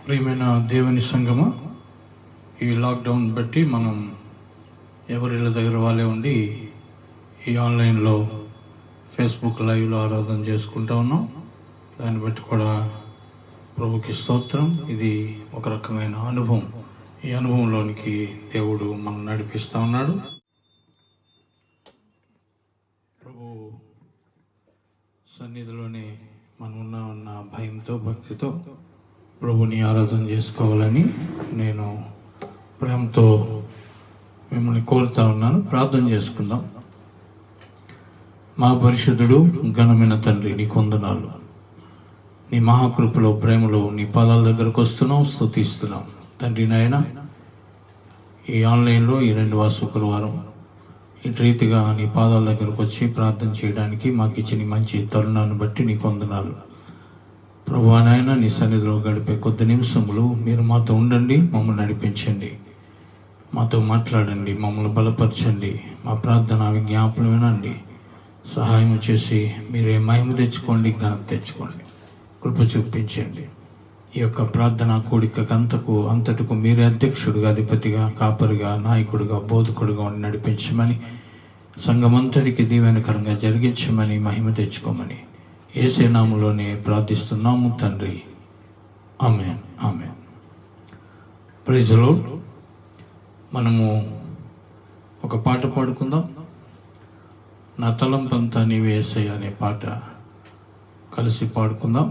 ప్రియమైన దేవుని సంఘము, ఈ లాక్డౌన్ బట్టి మనం ఎవరిళ్ళ దగ్గర వాళ్ళే ఉండి ఈ ఆన్లైన్లో ఫేస్బుక్ లైవ్లో ఆరాధన చేసుకుంటూ ఉన్నాం. దాన్ని బట్టి కూడా ప్రభుకి స్తోత్రం. ఇది ఒక రకమైన అనుభవం. ఈ అనుభవంలోనికి దేవుడు మనం నడిపిస్తూ ఉన్నాడు. ప్రభు సన్నిధిలోనే మనం ఉన్న భయంతో, భక్తితో ప్రభుని ఆరాధన చేసుకోవాలని నేను ప్రేమతో మిమ్మల్ని కోరుతా ఉన్నాను. ప్రార్థన చేసుకుందాం. మా పరిశుద్ధుడు, ఘనమైన తండ్రి, నీకు వందనాలు. నీ మహాకృపలో, ప్రేమలో నీ పాదాల దగ్గరకు వస్తున్నాం, స్తుతిస్తున్నాం తండ్రి. నాయన, ఈ ఆన్లైన్లో ఈ 2వ శుక్రవారం ఇటు రీతిగా నీ పాదాల దగ్గరకు వచ్చి ప్రార్థన చేయడానికి మాకు ఇచ్చిన మంచి తరుణాన్ని బట్టి నీకు వందనాలు. ప్రభువా నాయన, నీ సన్నిధిలో గడిపే కొద్ది నిమిషములు మీరు మాతో ఉండండి, మమ్మల్ని నడిపించండి, మాతో మాట్లాడండి, మమ్మల్ని బలపరచండి. మా ప్రార్థన విజ్ఞాపన వినండి, సహాయం చేసి మీరే మహిమ తెచ్చుకోండి, ఘనత తెచ్చుకోండి, కృప చూపించండి. ఈ యొక్క ప్రార్థన కూడికకు అంతటికు మీరే అధ్యక్షుడిగా, అధిపతిగా, కాపరిగా, నాయకుడిగా, బోధకుడిగా ఉండి నడిపించమని, సంఘమంతటికి దీవెనకరంగా జరిగించమని, మహిమ తెచ్చుకోమని యేసు నామములోనే ప్రార్థిస్తున్నాము తండ్రి. Amen, amen. Praise the Lord. మనము ఒక పాట పాడుకుందాం. నా తలంపంతా నీవే యేసయ్యా అనే పాట కలిసి పాడుకుందాం.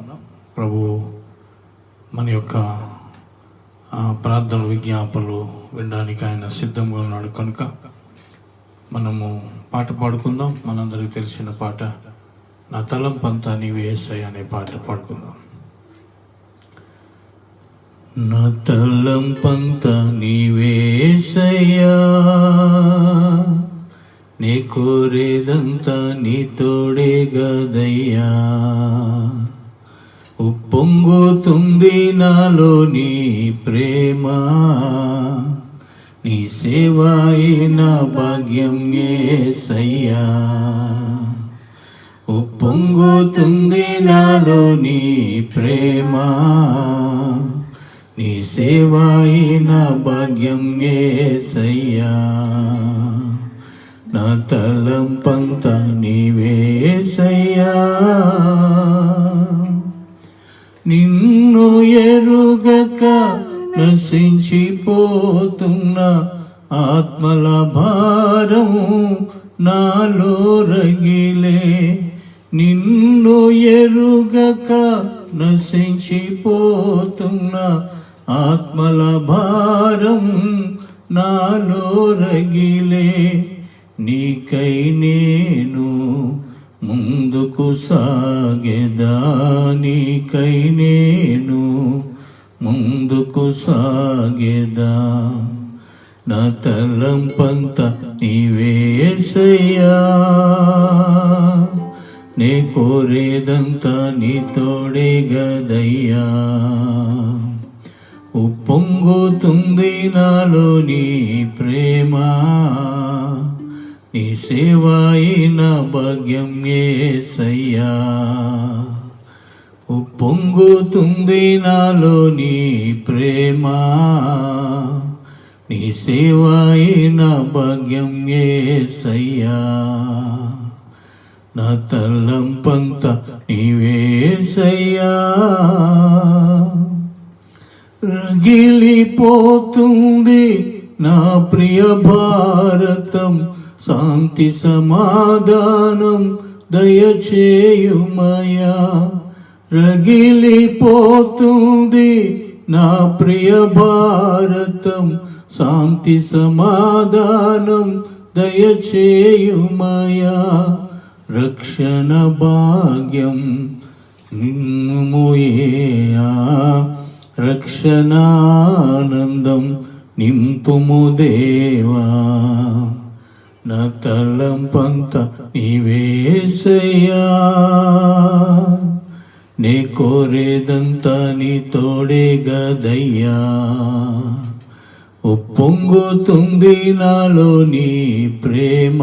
ప్రభు మన యొక్క ప్రార్థన విజ్ఞాపనలు వినడానికి ఆయన సిద్ధంగా ఉన్నాడు కనుక మనము పాట పాడుకుందాం. మనందరికీ తెలిసిన పాట, నా తలంపంతా నీవే యేసయ్యా అనే పాట పాడుకుందాం. నా తలంపంతా నీవే యేసయ్యా, నీ కోరేదంతా నీ తోడే గదయ్యా. ఉప్పొంగుతుంది నాలో నీ ప్రేమ, నీ సేవాయే నా భాగ్యం యేసయ్యా. ఉప్పొంగుతుంది నాలో నీ ప్రేమ, నీ సేవాయే నా భాగ్యం యేసయ్యా. నా తలంపంతా నీవే యేసయ్యా, నిన్ను ఎరుగక నశించిపోతున్న ఆత్మల భారం నాలో రగిలే. నిన్ను ఎరుగక నశించిపోతున్న ఆత్మల భారం నాలో రగిలే. నీకై నేను ముందుకు సాగెదా, నీకై నేను ముందుకు సాగెదా. నా తలంపంతా నీవే యేసయ్యా, నే కోరేదంతా నీ తోడే గదయ్యా. ఉప్పొంగుతుంది నాలో నీ ప్రేమ, నీ సేవాయే నా భాగ్యం యేసయ్యా. ఉప్పొంగుతుంది నాలో నీ ప్రేమ, నీ సేవాయే నా భాగ్యం యేసయ్యా. నా తలంపంతా నీవే యేసయ్యా, రగిలిపోతుంది నా ప్రియ భారతం. శాంతి సమాధానం దయచేయుమయా. రగిలిపోతుంది నా ప్రియ భారతం, శాంతి సమాధానం దయచేయుమయా. రక్షణ భాగ్యం నిన్ను మోయేయా, రక్షణానందం నింపుము దేవా. నా తలంపంతా నీవే యేసయ్యా, నే కోరేదంతా నీ తోడే గదయ్యా. ఉప్పొంగుతుంది నాలో నీ ప్రేమ,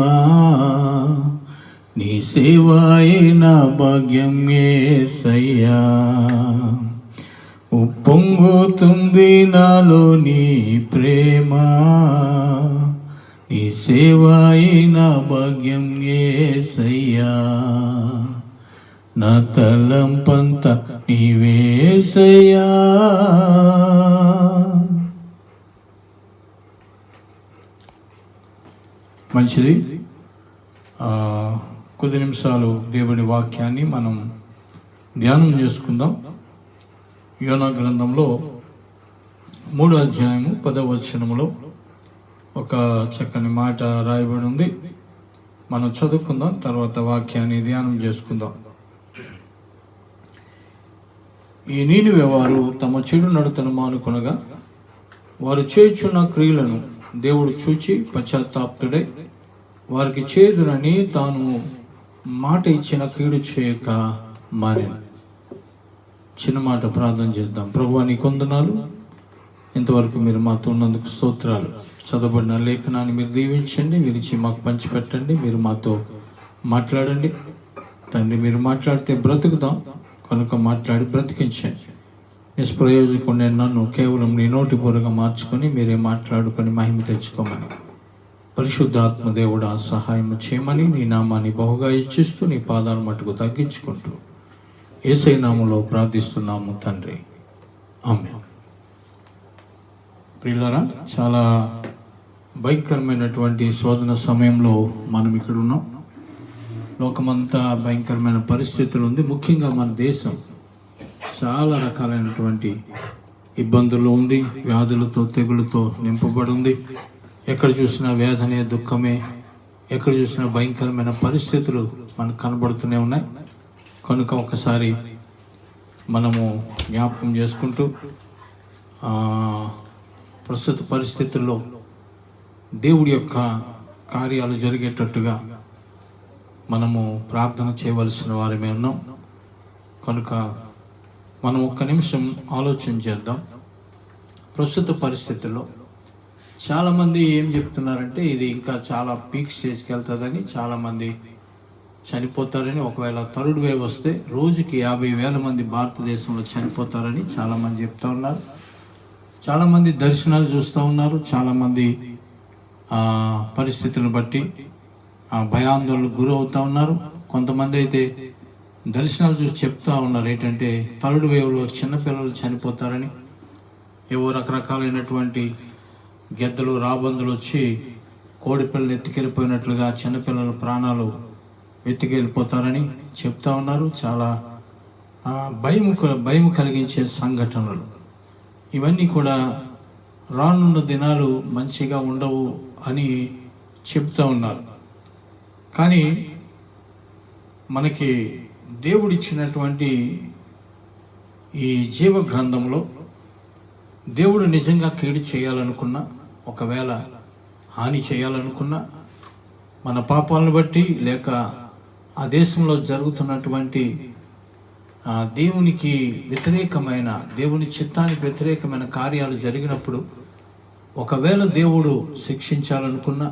నీ సేవాయే నా భాగ్యం యేసయ్యా. ఉప్పొంగుతుంది నాలో నీ ప్రేమ, నీ సేవాయి నా భాగ్యం యేసయ్యా, నా తలంపంత నీవేసయ్యా. మంచిది. కొద్ది నిమిషాలు దేవుని వాక్యాన్ని మనం ధ్యానం చేసుకుందాం. యోనా గ్రంథంలో 3వ అధ్యాయము 10వ వచనములో ఒక చక్కని మాట రాయబడి ఉంది. మనం చదువుకుందాం, తర్వాత వాక్యాన్ని ధ్యానం చేసుకుందాం. ఈ నీనివే వారు తమ చెడు నడతను మానుకొనగా వారు చేయుచున్న క్రియలను దేవుడు చూచి పశ్చాత్తాప్తుడై వారికి చేదునని తాను మాట ఇచ్చిన కీడు చేయక మానేను. చిన్న మాట ప్రార్థన చేద్దాం. ప్రభువా, నీకు వందనాలు. ఇంతవరకు మీరు మాతో ఉన్నందుకు స్తోత్రాలు. చదవబడిన లేఖనాన్ని మీరు దీవించండి, విరిచి మాకు పంచిపెట్టండి. మీరు మాతో మాట్లాడండి తండ్రి. మీరు మాట్లాడితే బ్రతుకుదాం కనుక మాట్లాడి బ్రతికించండి. నిష్ప్రయోజకుడిని నన్ను కేవలం నీ నోటి పూరగా మార్చుకొని మీరే మాట్లాడుకొని మహిమ తెచ్చుకోమని పరిశుద్ధాత్మ దేవుడా సహాయం చేయమని నీ నామాన్ని బహుగా ఇచ్చిస్తూ నీ పాదాల మట్టుకు తగ్గించుకుంటూ యేసయ్య నామములో ప్రార్థిస్తున్నాము తండ్రి, ఆమేన్. ప్రియులారా, చాలా భయంకరమైనటువంటి శోధన సమయంలో మనం ఇక్కడ ఉన్నాం. లోకమంతా భయంకరమైన పరిస్థితులు ఉంది. ముఖ్యంగా మన దేశం చాలా రకాలైనటువంటి ఇబ్బందులు ఉంది. వ్యాధులతో తెగులతో నింపబడి ఉంది. ఎక్కడ చూసినా వేదనే, దుఃఖమే, ఎక్కడ చూసినా భయంకరమైన పరిస్థితులు మనకు కనబడుతూనే ఉన్నాయి. కనుక ఒకసారి మనము జ్ఞాపకం చేసుకుంటూ ప్రస్తుత పరిస్థితుల్లో దేవుడి యొక్క కార్యాలు జరిగేటట్టుగా మనము ప్రార్థన చేయవలసిన వారమే ఉన్నాం. కనుక మనం ఒక్క నిమిషం ఆలోచన చేద్దాం. ప్రస్తుత పరిస్థితుల్లో చాలామంది ఏం చెప్తున్నారంటే ఇది ఇంకా చాలా పీక్ స్టేజ్కి వెళ్తుందని, చాలామంది చనిపోతారని, ఒకవేళ థర్డ్ వేవ్ వస్తే రోజుకి 50,000 మంది భారతదేశంలో చనిపోతారని చాలామంది చెప్తా ఉన్నారు. చాలామంది దర్శనాలు చూస్తూ ఉన్నారు. చాలామంది పరిస్థితులను బట్టి భయాందోళనకు గురి అవుతూ ఉన్నారు. కొంతమంది అయితే దర్శనాలు చూసి చెప్తా ఉన్నారు ఏంటంటే థర్డ్ వేవ్లో చిన్నపిల్లలు చనిపోతారని, ఏవో రకరకాలైనటువంటి గెద్దలు, రాబందులు వచ్చి కోడి పిల్లలు ఎత్తుకెళ్ళిపోయినట్లుగా చిన్నపిల్లల ప్రాణాలు ఎత్తుకెళ్ళిపోతారని చెప్తా ఉన్నారు. చాలా భయం కలిగించే సంఘటనలు ఇవన్నీ కూడా రానున్న దినాలు మంచిగా ఉండవు అని చెప్తా ఉన్నారు. కానీ మనకి దేవుడిచ్చినటువంటి ఈ జీవ గ్రంథంలో దేవుడు నిజంగా కీడు చేయాలనుకున్నా, ఒకవేళ హాని చేయాలనుకున్నా, మన పాపాలను బట్టి లేక ఆ దేశంలో జరుగుతున్నటువంటి దేవునికి వ్యతిరేకమైన, దేవుని చిత్తానికి వ్యతిరేకమైన కార్యాలు జరిగినప్పుడు, ఒకవేళ దేవుడు శిక్షించాలనుకున్నా,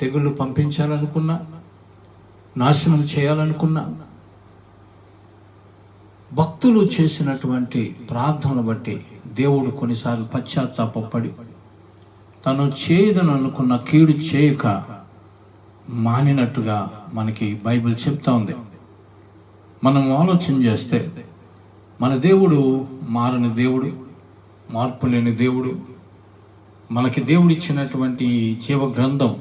తెగుళ్ళు పంపించాలనుకున్నా, నాశనం చేయాలనుకున్నా, భక్తులు చేసినటువంటి ప్రార్థనలు బట్టి దేవుడు కొన్నిసార్లు పశ్చాత్తాపడి తను చేయదని అనుకున్న కీడు చేయక మానినట్టుగా మనకి బైబిల్ చెప్తా ఉంది. మనం ఆలోచన చేస్తే మన దేవుడు మారని దేవుడు, మార్పు లేని దేవుడు. మనకి దేవుడిచ్చినటువంటి జీవ గ్రంథం,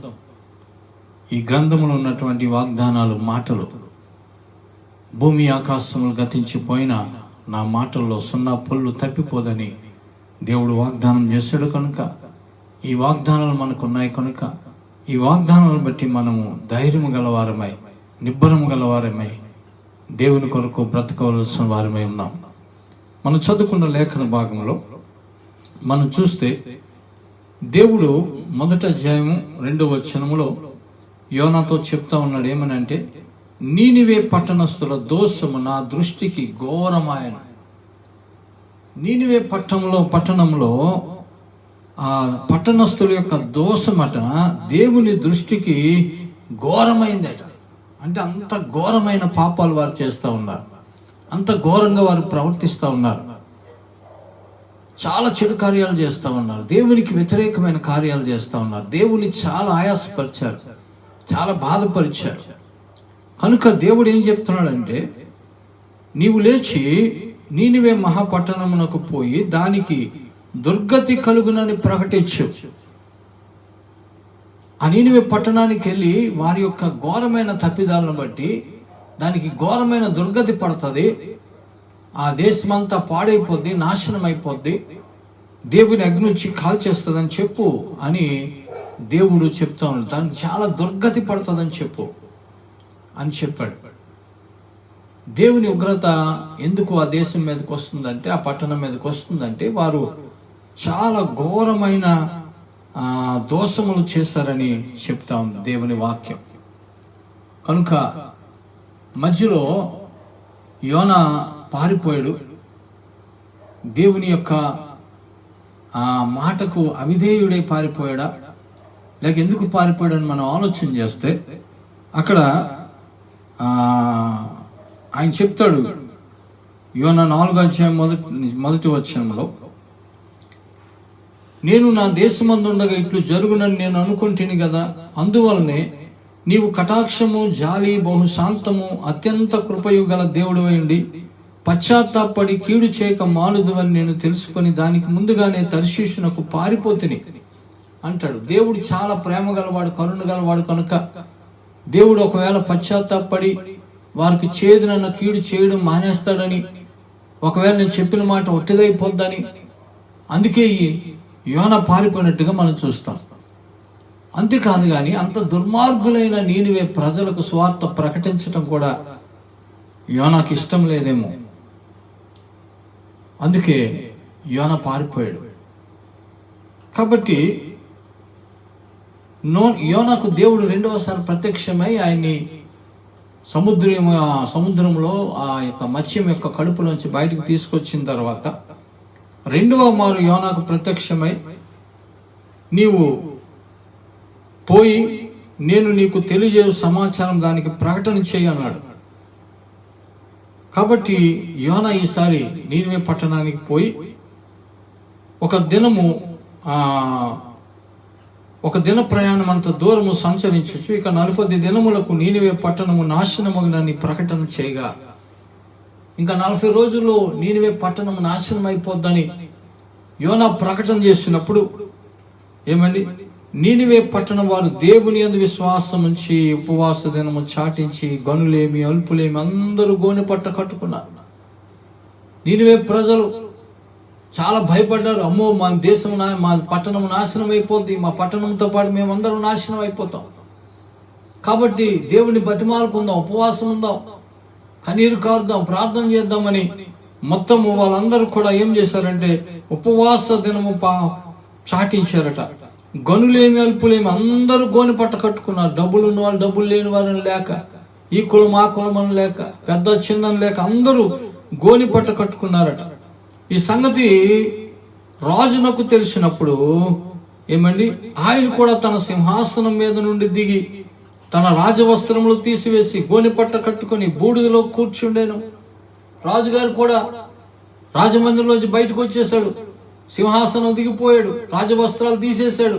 ఈ గ్రంథంలో ఉన్నటువంటి వాగ్దానాలు, మాటలు, భూమి ఆకాశములు గతించిపోయినా నా మాటల్లో సున్నా పొల్లు తప్పిపోదని దేవుడు వాగ్దానం చేశాడు. కనుక ఈ వాగ్దానాలు మనకున్నాయి. కనుక ఈ వాగ్దానాలను బట్టి మనము ధైర్యము గలవారమై, నిబ్బరము గలవారమై దేవుని కొరకు బ్రతకవలసిన వారమై ఉన్నాం. మనం చదువుకున్న లేఖన భాగంలో మనం చూస్తే దేవుడు 1వ అధ్యాయము 2వ వచనములో యోనాతో చెప్తా ఉన్నాడు. ఏమనంటే, నీనివే పట్టణస్థుల దోషము నా దృష్టికి ఘోరమాయను. నీనివే పట్టణంలో ఆ పట్టణస్థుల యొక్క దోషమట దేవుని దృష్టికి ఘోరమైందట. అంటే అంత ఘోరమైన పాపాలు వారు చేస్తూ ఉన్నారు, అంత ఘోరంగా వారు ప్రవర్తిస్తూ ఉన్నారు. చాలా చెడు కార్యాలు చేస్తూ ఉన్నారు, దేవునికి వ్యతిరేకమైన కార్యాలు చేస్తూ ఉన్నారు, దేవుని చాలా ఆయాసపరిచారు, చాలా బాధపరిచారు. కనుక దేవుడు ఏం చెప్తున్నాడంటే, నీవు లేచి నీనివే మహాపట్టణమునకు పోయి దానికి దుర్గతి కలుగునని ప్రకటించు. ఆ నీనివే పట్టణానికి వెళ్ళి వారి యొక్క ఘోరమైన తప్పిదాలను బట్టి దానికి ఘోరమైన దుర్గతి పడుతుంది, ఆ దేశమంతా పాడైపోద్ది, నాశనం అయిపోద్ది, దేవుని అగ్ని వచ్చి కాల్చేస్తుందని చెప్పు అని దేవుడు చెప్తా ఉన్నాడు. దానికి చాలా దుర్గతి పడుతుందని చెప్పు అని చెప్పాడు. దేవుని ఉగ్రత ఎందుకు ఆ దేశం మీదకి వస్తుందంటే, ఆ పట్టణం మీదకి వస్తుందంటే, వారు చాలా ఘోరమైన దోషములు చేశారని చెప్తా ఉంది దేవుని వాక్యం. కనుక మధ్యలో యోనా పారిపోయాడు. దేవుని యొక్క ఆ మాటకు అవిధేయుడై పారిపోయాడా, లేక ఎందుకు పారిపోయాడని మనం ఆలోచన చేస్తే, అక్కడ ఆయన చెప్తాడు. యోనా 4వ అధ్యాయం మొదటి వచనంలో, నేను నా దేశమందుండగా ఇట్లు జరుగునని నేను అనుకుంటుని కదా, అందువల్లనే నీవు కటాక్షము, జాలి, బహుశాంతము, అత్యంత కృపయు గల దేవుడివై ఉండి పశ్చాత్తాపడి కీడు చేయక మానుదువని నేను తెలుసుకొని దానికి ముందుగానే తర్షీషునకు పారిపోతిని అంటాడు. దేవుడు చాలా ప్రేమ గలవాడు, కరుణ గలవాడు. కనుక దేవుడు ఒకవేళ పశ్చాత్తాపడి వారికి చేదునన్న కీడు చేయడం మానేస్తాడని, ఒకవేళ నేను చెప్పిన మాట ఒట్టిదైపోద్దని, అందుకే ఈ యోనా పారిపోయినట్టుగా మనం చూస్తాం. అంతేకాదు కానీ అంత దుర్మార్గులైన నీనివే ప్రజలకు స్వార్థ ప్రకటించడం కూడా యోనాకి ఇష్టం లేదేమో, అందుకే యోనా పారిపోయాడు. కాబట్టి యోనాకు దేవుడు రెండవసారి ప్రత్యక్షమై ఆయన్ని సముద్రంలో ఆ యొక్క మత్స్యం యొక్క కడుపులోంచి బయటకు తీసుకొచ్చిన తర్వాత రెండవ మారు యోనాకు ప్రత్యక్షమై, నీవు పోయి నేను నీకు తెలియజేయ సమాచారం దానికి ప్రకటన చేయి అన్నాడు. కాబట్టి యోనా ఈసారి నీనివే పట్టణానికి పోయి ఒక దిన ప్రయాణం అంత దూరము సంచరించచ్చు. ఇక 40 దినములకు నీనివే పట్టణము నాశనమగునని ప్రకటన చేయగా, ఇంకా 40 రోజుల్లో నీనివే పట్టణము నాశనం అయిపోద్దని యోనా ప్రకటన చేసినప్పుడు ఏమండి, నీనివే పట్టణం వారు దేవుని యందు విశ్వాసం ఉంచి ఉపవాస దినము చాటించి గనులేమి అల్పులేమి అందరూ గోనె పట్ట కట్టుకున్నారు. నీనివే ప్రజలు చాలా భయపడ్డారు. అమ్మో, మా దేశం మా పట్టణం నాశనం అయిపోద్ది, మా పట్టణంతో పాటు మేమందరం నాశనం అయిపోతాం, కాబట్టి దేవుని బతిమాలుకుందాం, ఉపవాసం ఉందాం, కన్నీరు కారుదాం, ప్రార్థన చేద్దామని మొత్తము వాళ్ళందరూ కూడా ఏం చేశారంటే ఉపవాస దినము చాటించారట. గనులేమి అల్పులేమి అందరూ గోని పట్ట కట్టుకున్నారు. డబ్బులు ఉన్న వాళ్ళు, డబ్బులు లేని వాళ్ళని లేక, ఈ కులం ఆ కులం అని లేక, పెద్ద చిన్న లేక అందరూ గోని పట్ట కట్టుకున్నారట. ఈ సంగతి రాజునకు తెలిసినప్పుడు ఏమండి, ఆయన కూడా తన సింహాసనం మీద నుండి దిగి తన రాజవస్త్రములు తీసివేసి గోని పట్ట కట్టుకుని బూడిదలో కూర్చుండేను. రాజుగారు కూడా రాజమందిరంలోంచి బయటకు వచ్చేసాడు, సింహాసనం దిగిపోయాడు, రాజవస్త్రాలు తీసేశాడు.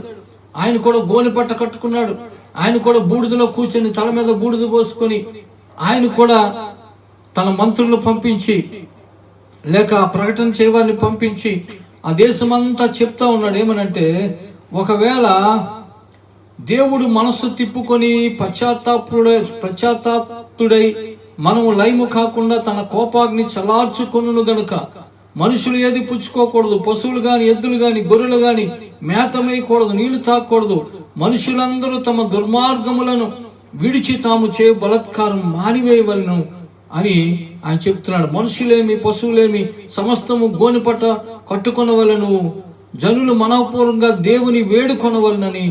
ఆయన కూడా గోని పట్ట కట్టుకున్నాడు. ఆయన కూడా బూడిదలో కూర్చొని తల మీద బూడిద పోసుకొని ఆయన కూడా తన మంత్రులను పంపించి, లేక ప్రకటన చేయవారిని పంపించి ఆ దేశమంతా చెప్తా ఉన్నాడు. ఏమనంటే, ఒకవేళ దేవుడు మనస్సు తిప్పుకొని పశ్చాత్తాపుడై మనము లయము కాకుండా తన కోపాగ్ని చల్లార్చుకొనును గనుక మనుషులు ఏది పుచ్చుకోకూడదు, పశువులు గాని, ఎద్దులు గాని, గొర్రెలు గాని మేతమేయకూడదు, నీళ్లు తాకూడదు, మనుషులందరూ తమ దుర్మార్గములను విడిచి తాము చే బలత్కారం మానివేయవలను అని ఆయన చెప్తున్నాడు. మనుషులేమి, పశువులేమి సమస్తము గోనిపట్ట కట్టుకొనవలను, జనులు మనఃపూర్వకంగా దేవుని వేడుకొనవలనని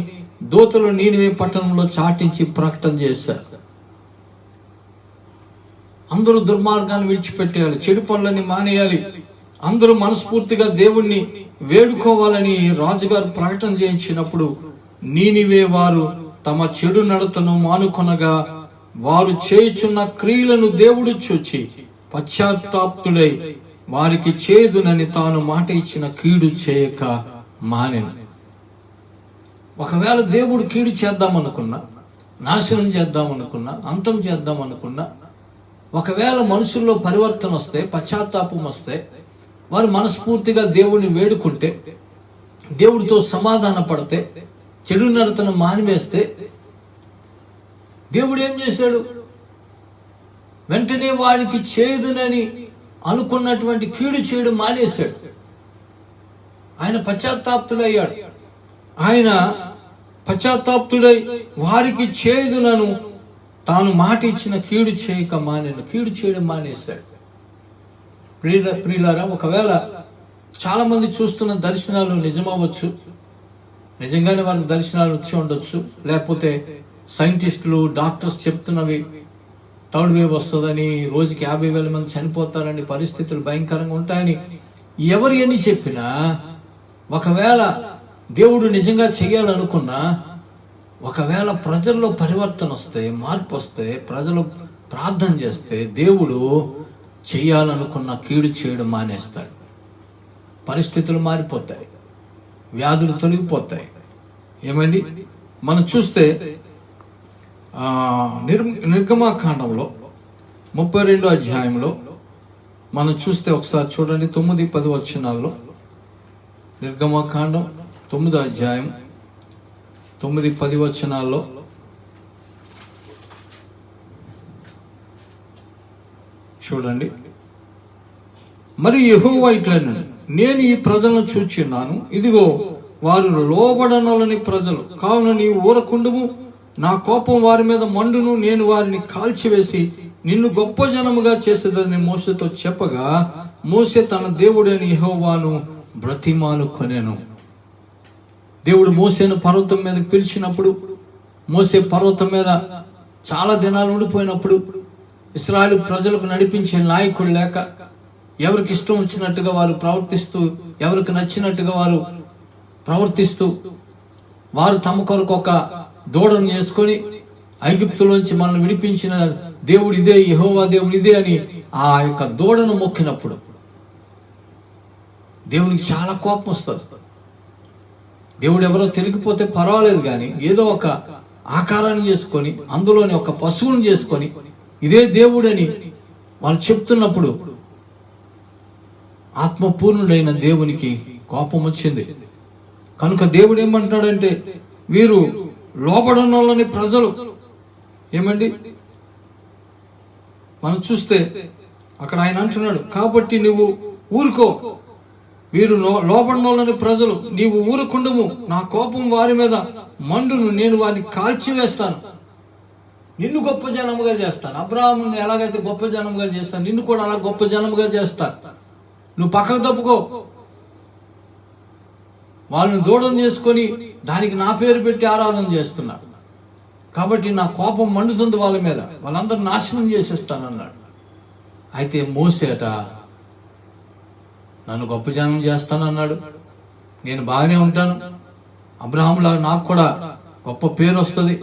దూతలు నీనివే పట్టణంలో చాటించి ప్రకటన చేశారు. అందరూ దుర్మార్గాన్ని విడిచిపెట్టేయాలి, చెడు పనులని మానేయాలి, అందరూ మనస్ఫూర్తిగా దేవుణ్ణి వేడుకోవాలని రాజుగారు ప్రకటన చేయించినప్పుడు నీనివే వారు తమ చెడు నడతను మానుకొనగా వారు చేయుచున్న క్రియలను దేవుడు చూచి పశ్చాత్తాప్తుడై వారికి చేదునని తాను మాట ఇచ్చిన కీడు చేయక మానెను. ఒకవేళ దేవుడు కీడు చేద్దామనుకున్నా, నాశనం చేద్దామనుకున్నా, అంతం చేద్దామనుకున్నా, ఒకవేళ మనుషుల్లో పరివర్తన వస్తే, పశ్చాత్తాపం వస్తే, వారు మనస్ఫూర్తిగా దేవుడిని వేడుకుంటే, దేవుడితో సమాధాన పడితే, చెడు నడతను మానివేస్తే, దేవుడు ఏం చేశాడు? వెంటనే వాడికి చేదునని అనుకున్నటువంటి కీడు చేయడం మానేశాడు. ఆయన పశ్చాత్తాప్తుడయ్యాడు. ఆయన పశ్చాత్తాప్తుడై వారికి చేదునను తాను మాట ఇచ్చిన కీడు చేయక మానేను. కీడు చేయడం మానేశాడు. ప్రియులారా, ఒకవేళ చాలా మంది చూస్తున్న దర్శనాలు నిజమవ్వచ్చు, నిజంగానే వారికి దర్శనాలు వచ్చి ఉండొచ్చు, లేకపోతే సైంటిస్టులు, డాక్టర్స్ చెప్తున్నవి థర్డ్ వేవ్ వస్తుందని, రోజుకి 50,000 మంది చనిపోతారని, పరిస్థితులు భయంకరంగా ఉంటాయని ఎవరు ఎన్ని చెప్పినా, ఒకవేళ దేవుడు నిజంగా చేయాలనుకున్నా, ఒకవేళ ప్రజల్లో పరివర్తన వస్తే, మార్పు వస్తే, ప్రజలు ప్రార్థన చేస్తే, దేవుడు చేయాలనుకున్న కీడు చేయడం మానేస్తాడు. పరిస్థితులు మారిపోతాయి, వ్యాధులు తొలగిపోతాయి. ఏమండి, మనం చూస్తే నిర్గమాకాండంలో 32వ అధ్యాయంలో మనం చూస్తే, ఒకసారి చూడండి, 9-10 వచనాల్లో. నిర్గమాకాండం 9వ అధ్యాయం 9-10 వచనాల్లో చూడండి. మరి యెహోవా ఇట్లనెను, నేను ఈ ప్రజలను చూచున్నాను, ఇదిగో వారు లోబడనొల్లని ప్రజలు, కావున నీవు ఊరకుండుము, నా కోపం వారి మీద మండును, నేను వారిని కాల్చివేసి నిన్ను గొప్ప జనముగా చేసేదని మోషేతో చెప్పగా, మోషే తన దేవుడైన యెహోవాను బ్రతిమాలుకొనెను. దేవుడు మోషేను పర్వతం మీదకి పిలిచినప్పుడు, మోషే పర్వతం మీద చాలా దినాలు ఉండిపోయినప్పుడు, ఇశ్రాయేలు ప్రజలకు నడిపించే నాయకుడు లేక, ఎవరికి ఇష్టం వచ్చినట్టుగా వారు ప్రవర్తిస్తూ, ఎవరికి నచ్చినట్టుగా వారు ప్రవర్తిస్తూ, వారు తమ కొరకు ఒక దూడను చేసుకొని ఐగుప్తులోంచి మనల్ని విడిపించిన దేవుడు ఇదే, యెహోవా దేవుడు ఇదే అని ఆ యొక్క దూడను మొక్కినప్పుడు దేవునికి చాలా కోపం వస్తుంది. దేవుడు ఎవరో తెలియకపోతే పర్వాలేదు, కానీ ఏదో ఒక ఆకారాన్ని చేసుకొని, అందులోని ఒక పశువుని చేసుకొని ఇదే దేవుడని వాళ్ళు చెప్తున్నప్పుడు ఆత్మపూర్ణుడైన దేవునికి కోపం వచ్చింది. కనుక దేవుడు ఏమంటాడంటే, వీరు లోబడనోళ్ళని ప్రజలు. ఏమండి, మనం చూస్తే అక్కడ ఆయన అంటున్నాడు, కాబట్టి నువ్వు ఊరుకో, వీరు లోబడనోళ్ళని ప్రజలు, నీవు ఊరుకుండము, నా కోపం వారి మీద మండును, నేను వారిని కాల్చివేస్తాను, నిన్ను గొప్ప జనముగా చేస్తాను. అబ్రాహాముని ఎలాగైతే గొప్ప జనముగా చేస్తాను, నిన్ను కూడా అలా గొప్ప జనముగా చేస్తాను. నువ్వు పక్కకు తప్పుకో. వాళ్ళని దూడం చేసుకొని దానికి నా పేరు పెట్టి ఆరాధన చేస్తున్నారు, కాబట్టి నా కోపం మండుతుంది వాళ్ళ మీద, వాళ్ళందరూ నాశనం చేసేస్తానన్నాడు. అయితే మోసేట నన్ను గొప్ప జనం చేస్తానన్నాడు, నేను బాగానే ఉంటాను, అబ్రహాంలా నాకు కూడా గొప్ప పేరు వస్తుంది,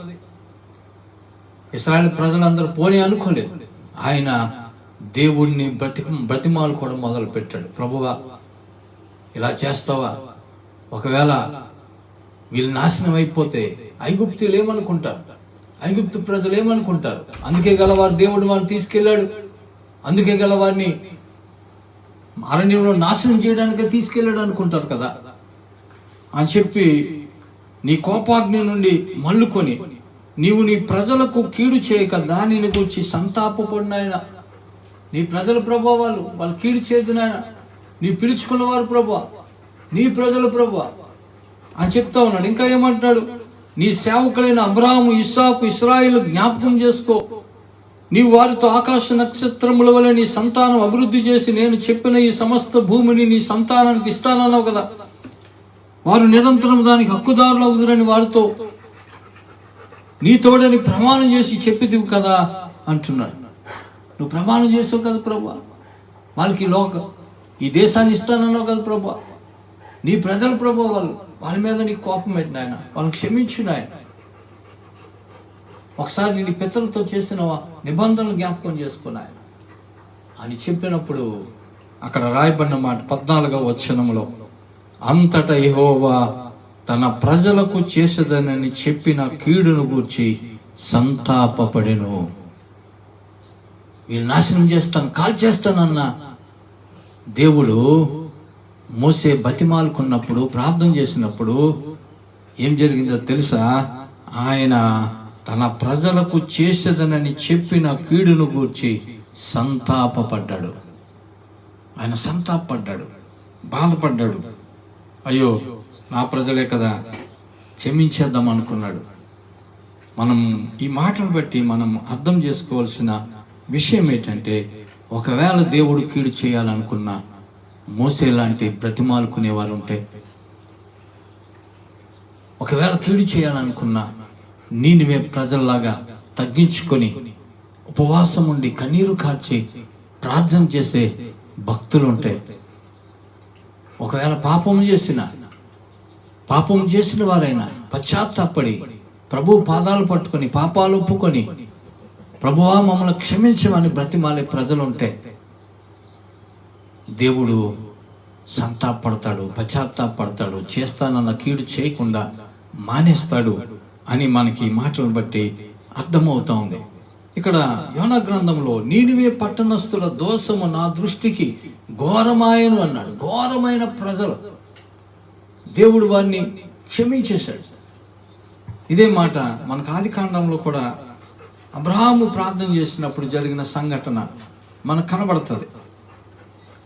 ఇశ్రాయేలు ప్రజలందరూ పోనీ అనుకోలేదు. ఆయన దేవుణ్ణి బ్రతిమాలుకోవడం మొదలు పెట్టాడు. ప్రభువా, ఇలా చేస్తావా? ఒకవేళ వీళ్ళు నాశనం అయిపోతే ఐగుప్తులు ఏమనుకుంటారు, ఐగుప్తు ప్రజలు ఏమనుకుంటారు? అందుకే గలవారు దేవుడు వారిని తీసుకెళ్లాడు, అందుకే గలవారిని అరణ్యంలో నాశనం చేయడానికే తీసుకెళ్లాడు అనుకుంటారు కదా అని చెప్పి, నీ కోపాగ్ని నుండి మళ్ళుకొని నీవు నీ ప్రజలకు కీడు చేయక దానిని గురించి సంతాపపడినాయన. నీ ప్రజల ప్రభావ, వాళ్ళు కీడు చేయదు నాయన, నీ పిలుచుకున్నవారు ప్రభా, నీ ప్రజల ప్రభా అని చెప్తా ఉన్నాడు. ఇంకా ఏమంటున్నాడు, నీ సేవకులైన అబ్రాహాము, ఇస్సాకు, ఇశ్రాయేలు జ్ఞాపకం చేసుకో, నీవు వారితో ఆకాశ నక్షత్రముల వలె నీ సంతానం అభివృద్ధి చేసి నేను చెప్పిన ఈ సమస్త భూమిని నీ సంతానానికి ఇస్తానన్నావు కదా, వారు నిరంతరం దానికి హక్కుదారులు అవుతారని వారితో నీ తోడని ప్రమాణం చేసి చెప్పిదివి కదా అంటున్నాడు. నువ్వు ప్రమాణం చేసావు కదా ప్రభా, వాళ్ళకి ఈ దేశాన్ని ఇస్తానన్నావు కదా ప్రభా, నీ ప్రజల ప్రభా, వాళ్ళ మీద నీ కోపం పెట్టిన ఆయన, వాళ్ళని క్షమించిన ఆయన, ఒకసారి నీ పితరులతో చేసిన నిబంధనలు జ్ఞాపకం చేసుకున్న ఆయన అని చెప్పినప్పుడు అక్కడ రాయబడిన మాట 14వ వచనంలో, అంతటా యెహోవా తన ప్రజలకు చేసేదనని చెప్పిన కీడును గూర్చి సంతాపపడెను. వీళ్ళు నాశనం చేస్తాను, కాల్చేస్తానన్న దేవుడు మోసే బతిమాలుకున్నప్పుడు, ప్రార్థన చేసినప్పుడు ఏం జరిగిందో తెలుసా? ఆయన తన ప్రజలకు చేసేదనని చెప్పిన కీడును గూర్చి సంతాపపడ్డాడు. ఆయన సంతాపపడ్డాడు, బాధపడ్డాడు. అయ్యో నా ప్రజలే కదా, క్షమించేద్దాం అనుకున్నాడు. మనం ఈ మాటలు బట్టి మనం అర్థం చేసుకోవాల్సిన విషయం ఏంటంటే, ఒకవేళ దేవుడు కీడు చేయాలనుకున్నా మోసే లాంటి బ్రతిమాలుకునే వారు ఉంటే, ఒకవేళ కీడు చేయాలనుకున్నా నీనివే ప్రజల్లాగా తగ్గించుకొని ఉపవాసం ఉండి కన్నీరు కార్చి ప్రార్థన చేసే భక్తులు ఉంటే, ఒకవేళ పాపం చేసిన వారైనా పశ్చాత్తాపడి ప్రభు పాదాలు పట్టుకొని పాపాలు ఒప్పుకొని ప్రభువా మమ్మల్ని క్షమించమని బ్రతిమాలే ప్రజలు ఉంటే దేవుడు సంతాపడతాడు, పశ్చాత్తాపడతాడు, చేస్తానన్న కీడు చేయకుండా మానేస్తాడు అని మనకి ఈ మాటలను బట్టి అర్థమవుతా ఉంది. ఇక్కడ యోనా గ్రంథంలో నీనివే పట్టణస్థుల దోషము నా దృష్టికి ఘోరమాయను అన్నాడు. ఘోరమైన ప్రజలు, దేవుడు వారిని క్షమించేశాడు. ఇదే మాట మనకు ఆది కాండంలో కూడా అబ్రహాము ప్రార్థన చేసినప్పుడు జరిగిన సంఘటన మనకు కనబడుతుంది.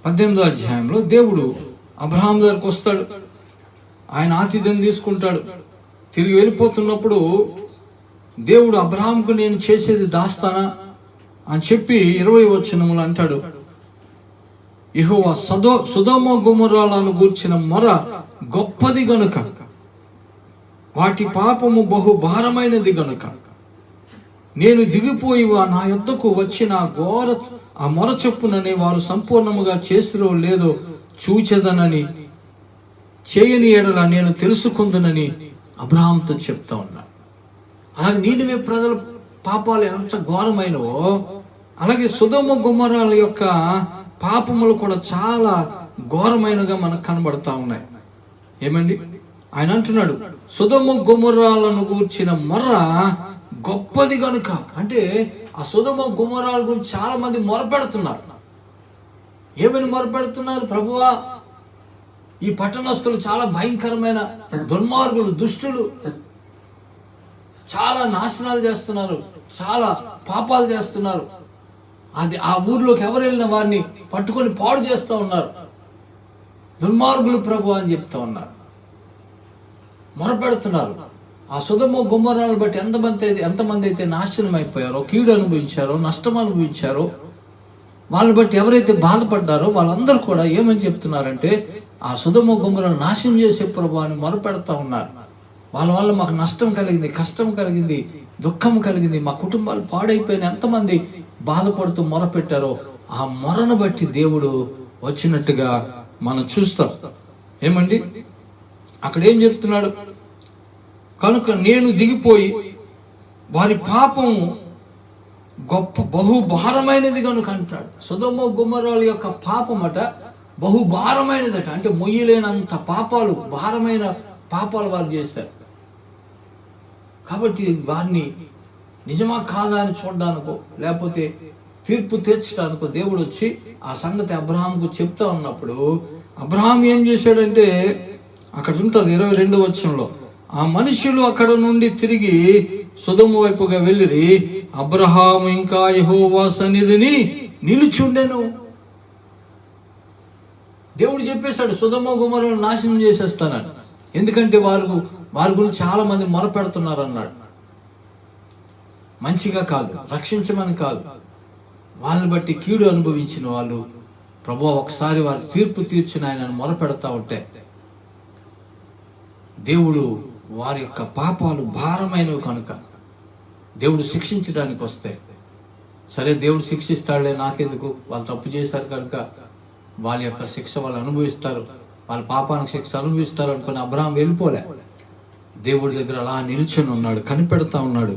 18వ అధ్యాయంలో దేవుడు అబ్రహాం దగ్గరకు వస్తాడు, ఆయన ఆతిథ్యం తీసుకుంటాడు. తిరిగి వెళ్ళిపోతున్నప్పుడు దేవుడు అబ్రహాంకు నేను చేసేది దాస్తానా అని చెప్పి 20వ వచనములో అంటాడు, యెహోవా సొదొమ గొమొర్రాలను గూర్చిన మొర గొప్పది గనుక, వాటి పాపము బహు భారమైనది గనుక నేను దిగిపోయి నా యొద్దకు వచ్చిన ఆ మొర చొప్పుననే వారు సంపూర్ణముగా చేసిరో లేదో చూచెదనని, చేయని ఎడల నేను తెలుసుకుందునని అబ్రహాంతో చెప్తా ఉన్నా. అలాగే నీనివే ప్రజల పాపాలు ఎంత ఘోరమైనవో, అలాగే సొదొమ గొమొర్రాల యొక్క పాపములు కూడా చాలా ఘోరమైనగా మనకు కనబడతా ఉన్నాయి. ఏమండి, ఆయన అంటున్నాడు సొదొమ గొమొర్రాలను గూర్చిన మొర గొప్పది గనుక. అంటే ఆ సొదొమ గొమొర్రాల గురించి చాలా మంది మొరపెడుతున్నారు. ఏమని మొరపెడుతున్నారు? ప్రభువా, ఈ పట్టణస్థులు చాలా భయంకరమైన దుర్మార్గులు, దుష్టులు, చాలా నాశనాలు చేస్తున్నారు, చాలా పాపాలు చేస్తున్నారు. అది ఆ ఊర్లోకి ఎవరు వెళ్ళిన వారిని పట్టుకొని పాడు చేస్తూ ఉన్నారు, దుర్మార్గులు ప్రభు అని చెప్తా ఉన్నారు, మొరపెడుతున్నారు. ఆ సొదొమ గొమొర్రాలను బట్టి ఎంతమంది అయితే నాశనం అయిపోయారో, కీడు అనుభవించారో, నష్టం అనుభవించారో, వాళ్ళని బట్టి ఎవరైతే బాధపడ్డారో వాళ్ళందరూ కూడా ఏమని చెప్తున్నారంటే, ఆ సొదొమ గొమొర్రాలను నాశనం చేసే ప్రభు అని మొరపెడతా ఉన్నారు. వాళ్ళ వల్ల మాకు నష్టం కలిగింది, కష్టం కలిగింది, దుఃఖం కలిగింది, మా కుటుంబాలు పాడైపోయిన ఎంతమంది బాధపడుతూ మొరపెట్టారో ఆ మొరను బట్టి దేవుడు వచ్చినట్టుగా మనం చూస్తాం. ఏమండి, అక్కడ ఏం చెప్తున్నాడు? కనుక నేను దిగిపోయి వారి పాపం బహుభారమైనది కనుక అంటాడు. సొదొమ గొమొర్రాల యొక్క పాపమట బహుభారమైనదట. అంటే మొయ్యలేనంత పాపాలు, భారమైన పాపాలు వారు చేశారు. కాబట్టి వారిని నిజమా కాదా అని చూడడానికో, లేకపోతే తీర్పు తీర్చడానికో దేవుడు వచ్చి ఆ సంగతి అబ్రహాంకు చెప్తా ఉన్నప్పుడు, అబ్రహాం ఏం చేశాడంటే, అక్కడ ఉంటుంది 22వ వచనంలో, ఆ మనుషులు అక్కడ నుండి తిరిగి సొదొమ వైపుగా వెళ్ళిరి, అబ్రహాము ఇంకా యెహోవా సన్నిధిని నిలుచుండెను. దేవుడు చెప్పేశాడు సొదొమ గొమొర్రాలను నాశనం చేసేస్తానని. ఎందుకంటే వారి గురించి చాలా మంది మొరపెడుతున్నారు అన్నాడు. మంచిగా కాదు, రక్షించమని కాదు, వాళ్ళని బట్టి కీడు అనుభవించిన వాళ్ళు ప్రభువా ఒకసారి వారికి తీర్పు తీర్చిన ఆయన మొరపెడతా ఉంటే దేవుడు వారి యొక్క పాపాలు భారమైనవి కనుక దేవుడు శిక్షించడానికి వస్తే, సరే దేవుడు శిక్షిస్తాడులే నాకెందుకు, వాళ్ళు తప్పు చేశారు కనుక వాళ్ళ యొక్క శిక్ష వాళ్ళు అనుభవిస్తారు, వాళ్ళ పాపానికి శిక్ష అనుభవిస్తారు అనుకుని అబ్రహాం వెళ్ళిపోలే. దేవుడి దగ్గర అలా నిల్చొని ఉన్నాడు, కనిపెడతా ఉన్నాడు.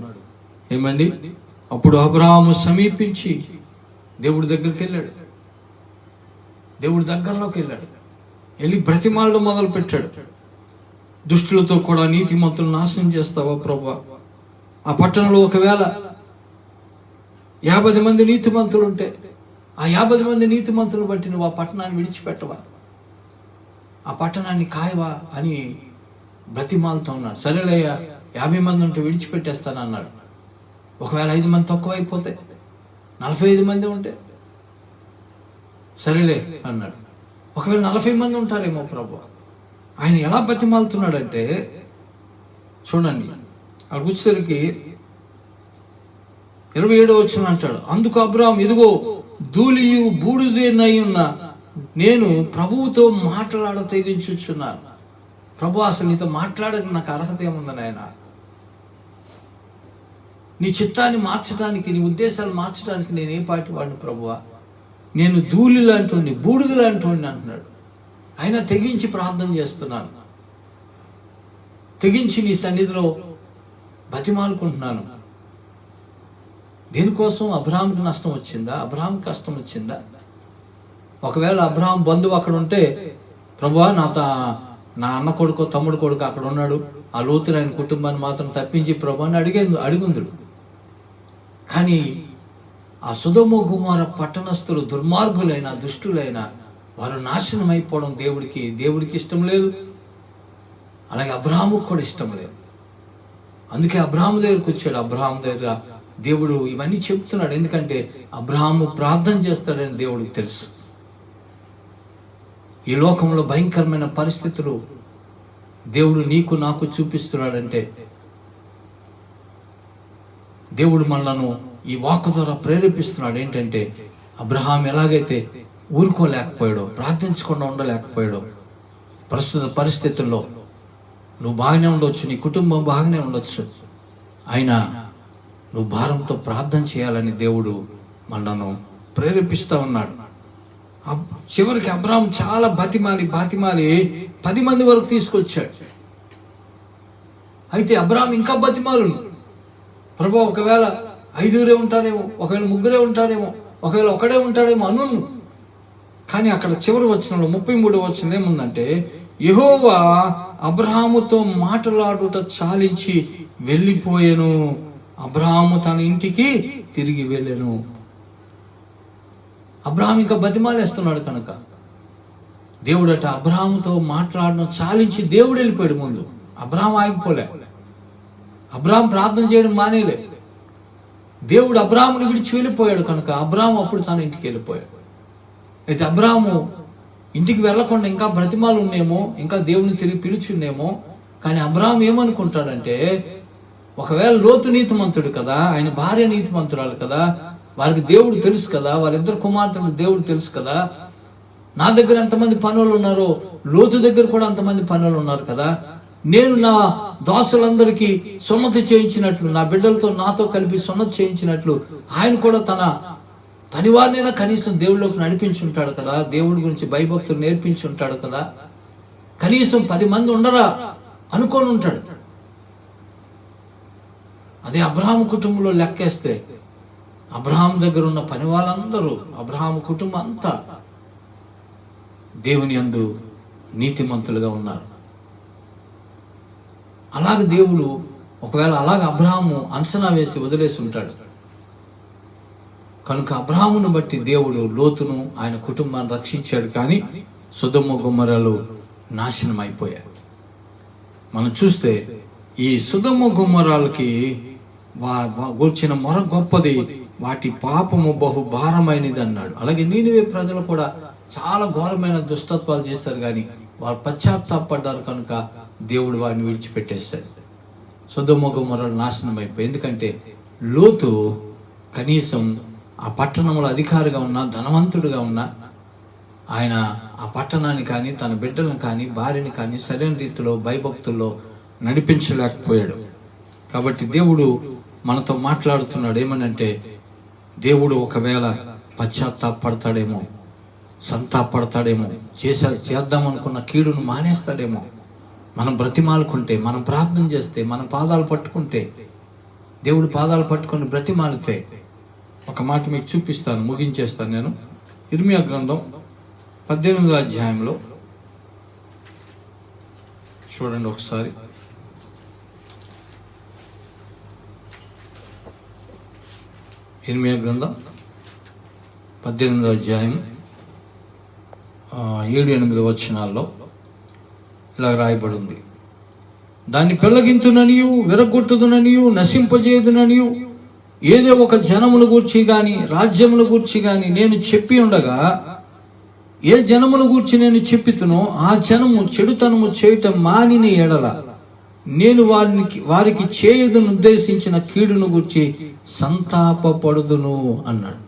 ఏమండి, అప్పుడు అబ్రహాము సమీపించి దేవుడి దగ్గరికి వెళ్ళాడు. దేవుడు దగ్గరలోకి వెళ్ళి బ్రతిమాలడం మొదలు పెట్టాడు. దుష్టులతో కూడా నీతిమంతులను నాశనం చేస్తావా ప్రభువా? ఆ పట్టణంలో ఒకవేళ 50 మంది నీతిమంతులు ఉంటే ఆ 50 మంది నీతిమంతులు బట్టి నువ్వు ఆ పట్టణాన్ని విడిచిపెట్టవా? ఆ పట్టణాన్ని కాయవా అని బ్రతిమాలుతా ఉన్నాడు. సరేలయ్యా, 50 మంది ఉంటే విడిచిపెట్టేస్తాను అన్నాడు. ఒకవేళ 5 మంది తక్కువైపోతే 45 మంది ఉంటే సరేలే అన్నాడు. ఒకవేళ 40 మంది ఉంటారేమో ప్రభు. ఆయన ఎలా బతిమాలుతున్నాడంటే చూడండి, అక్కడ వచ్చేసరికి 27వ వచనం అంటాడు, అందుకు అబ్రాహాము, ఇదిగో ధూళియు బూడిదనై ఉన్న నేను ప్రభువుతో మాట్లాడ తెగించుచున్నాను. ప్రభు, అసలు నీతో మాట్లాడక నాకు అర్హత ఏముందని ఆయన? నీ చిత్తాన్ని మార్చడానికి, నీ ఉద్దేశాలు మార్చడానికి నేను ఏ పాటి వాడిని ప్రభువా? నేను ధూళి లాంటి బూడిద లాంటి అంటున్నాడు. అయినా తెగించి ప్రార్థన చేస్తున్నాను, తెగించి నీ సన్నిధిలో బతిమాలుకుంటున్నాను. దేనికోసం? అబ్రాహాంకి నష్టం వచ్చిందా? అబ్రాహాంకి కష్టం వచ్చిందా? ఒకవేళ అబ్రాహాం బంధువు అక్కడ ఉంటే, ప్రభువా నా అన్న కొడుకు తమ్ముడు కొడుకు అక్కడ ఉన్నాడు, ఆ లోతుని ఆయన కుటుంబాన్ని మాత్రం తప్పించి ప్రభు అని అడిగుందుడు. కానీ ఆ సొదొమ గొమొర్రా పట్టణస్థులు దుర్మార్గులైన దుష్టులైన వారు నాశనం అయిపోవడం దేవుడికి ఇష్టం లేదు. అలాగే అబ్రాహాముకు కూడా ఇష్టం లేదు. అందుకే అబ్రాహాము దగ్గరికి వచ్చాడు. అబ్రాహాము దగ్గర దేవుడు ఇవన్నీ చెప్తున్నాడు. ఎందుకంటే అబ్రాహాము ప్రార్థన చేస్తాడని దేవుడికి తెలుసు. ఈ లోకంలో భయంకరమైన పరిస్థితులు దేవుడు నీకు నాకు చూపిస్తున్నాడంటే దేవుడు మనలను ఈ వాక్కు ద్వారా ప్రేరేపిస్తున్నాడు. ఏంటంటే అబ్రహాం ఎలాగైతే ఊరుకోలేకపోయాడో, ప్రార్థించకుండా ఉండలేకపోయాడో, ప్రస్తుత పరిస్థితుల్లో నువ్వు బాగానే ఉండొచ్చు, నీ కుటుంబం బాగానే ఉండొచ్చు, అయినా నువ్వు భారంతో ప్రార్థన చేయాలని దేవుడు మనను ప్రేరేపిస్తూ ఉన్నాడు. చివరికి అబ్రహాం చాలా బతిమాలి 10 మంది వరకు తీసుకొచ్చాడు. అయితే అబ్రహాం ఇంకా బతిమాలును, ప్రభు ఒకవేళ 5 ఉంటారేమో, ఒకవేళ 3 ఉంటారేమో, ఒకవేళ ఒకడే ఉంటాడేమో అనును. కానీ అక్కడ చివరి వచనంలో 33వ వచనం ఏముందంటే, యెహోవా అబ్రహాముతో మాట్లాడుట చాలించి వెళ్ళిపోయాను, అబ్రహాము తన ఇంటికి తిరిగి వెళ్ళాను. అబ్రహాం ఇంకా బతిమాలేస్తున్నాడు కనుక దేవుడట అబ్రహాముతో మాట్లాడడం చాలించి దేవుడు వెళ్ళిపోయాడు. ముందు అబ్రహాం ఆగిపోలే, అబ్రహాం ప్రార్థన చేయడం మానేలే. దేవుడు అబ్రహాముని విడిచి వెళ్ళిపోయాడు కనుక అబ్రహాం అప్పుడు తన ఇంటికి వెళ్ళిపోయాడు. అయితే అబ్రహాము ఇంటికి వెళ్లకుండా ఇంకా బ్రతిమాలు ఉన్నాయేమో, ఇంకా దేవుని తిరిగి పిలుచున్నేమో. కానీ అబ్రహాం ఏమనుకుంటాడంటే, ఒకవేళ లోతు నీతిమంతుడు కదా, ఆయన భార్య నీతిమంతురాలు కదా, వారికి దేవుడు తెలుసు కదా, వాళ్ళిద్దరు కుమార్తెలు దేవుడు తెలుసు కదా, నా దగ్గర ఎంతమంది పనులు ఉన్నారో లోతు దగ్గర కూడా అంతమంది పనులు ఉన్నారు కదా, నేను నా దాసులందరికీ సున్నతి చేయించినట్లు, నా బిడ్డలతో నాతో కలిపి సున్నతి చేయించినట్లు ఆయన కూడా తన పనివారినైనా కనీసం దేవుళ్ళలోకి నడిపించి ఉంటాడు కదా, దేవుడి గురించి భయభక్తులు నేర్పించి ఉంటాడు కదా, కనీసం 10 మంది ఉండరా అనుకొని ఉంటాడు. అదే అబ్రహాము కుటుంబంలో లెక్కేస్తే అబ్రహాం దగ్గర ఉన్న పని వాళ్ళందరూ, అబ్రహాము కుటుంబం అంతా దేవుని యందు నీతిమంతులుగా ఉన్నారు. అలాగ దేవుడు ఒకవేళ అలాగ అబ్రహాము అంచనా వేసి వదిలేసి ఉంటాడు కనుక అబ్రహామును బట్టి దేవుడు లోతును ఆయన కుటుంబాన్ని రక్షించాడు. కానీ సొదొమ గొమొర్రాలు నాశనం అయిపోయారు. మనం చూస్తే ఈ సొదొమ గొమొర్రాలకి గూర్చిన మొర గొప్పది, వాటి పాపము బహు భారమైనది అన్నాడు. అలాగే నీనివే ప్రజలు కూడా చాలా ఘోరమైన దుష్టత్వాలు చేశారు, కానీ వారు పశ్చాత్తాపడ్డారు కనుక దేవుడు వారిని విడిచిపెట్టేశాడు. సొదొమ గొమొర్రాలు నాశనం అయిపోయి. ఎందుకంటే లోతు కనీసం ఆ పట్టణంలో అధికారిగా ఉన్నా, ధనవంతుడిగా ఉన్నా, ఆయన ఆ పట్టణాన్ని కానీ తన బిడ్డలను కానీ భార్యని కానీ సరైన రీతిలో భయభక్తుల్లో నడిపించలేకపోయాడు. కాబట్టి దేవుడు మనతో మాట్లాడుతున్నాడు. ఏమనంటే, దేవుడు ఒకవేళ పశ్చాత్తాపడతాడేమో, సంతాపడతాడేమో, చేద్దామనుకున్న కీడును మానేస్తాడేమో. మనం బ్రతిమాలుకుంటే, మనం ప్రార్థన చేస్తే, మన పాదాలు పట్టుకుంటే, దేవుడు పాదాలు పట్టుకొని బ్రతిమాలితే, ఒక మాట మీకు చూపిస్తాను, ముగించేస్తాను నేను. ఇర్మియా గ్రంథం 18వ అధ్యాయంలో చూడండి ఒకసారి. ఇర్మియా గ్రంథం 18వ అధ్యాయం 7-8 వచనాల్లో ఇలా రాయబడి ఉంది. దాన్ని పెళ్లగింతుననియు, విరగొట్టుదుననియు, నశింపజేయుదుననియు ఏదో ఒక జనముల గూర్చి గాని రాజ్యముల గూర్చి గాని నేను చెప్పి ఉండగా, ఏ జనముల గూర్చి నేను చెప్పితునో ఆ జనము చెడుతనము చేయటం మానిన ఎడల నేను వారికి చేయదును ఉద్దేశించిన కీడును గూర్చి సంతాపపడుదును అన్నాడు.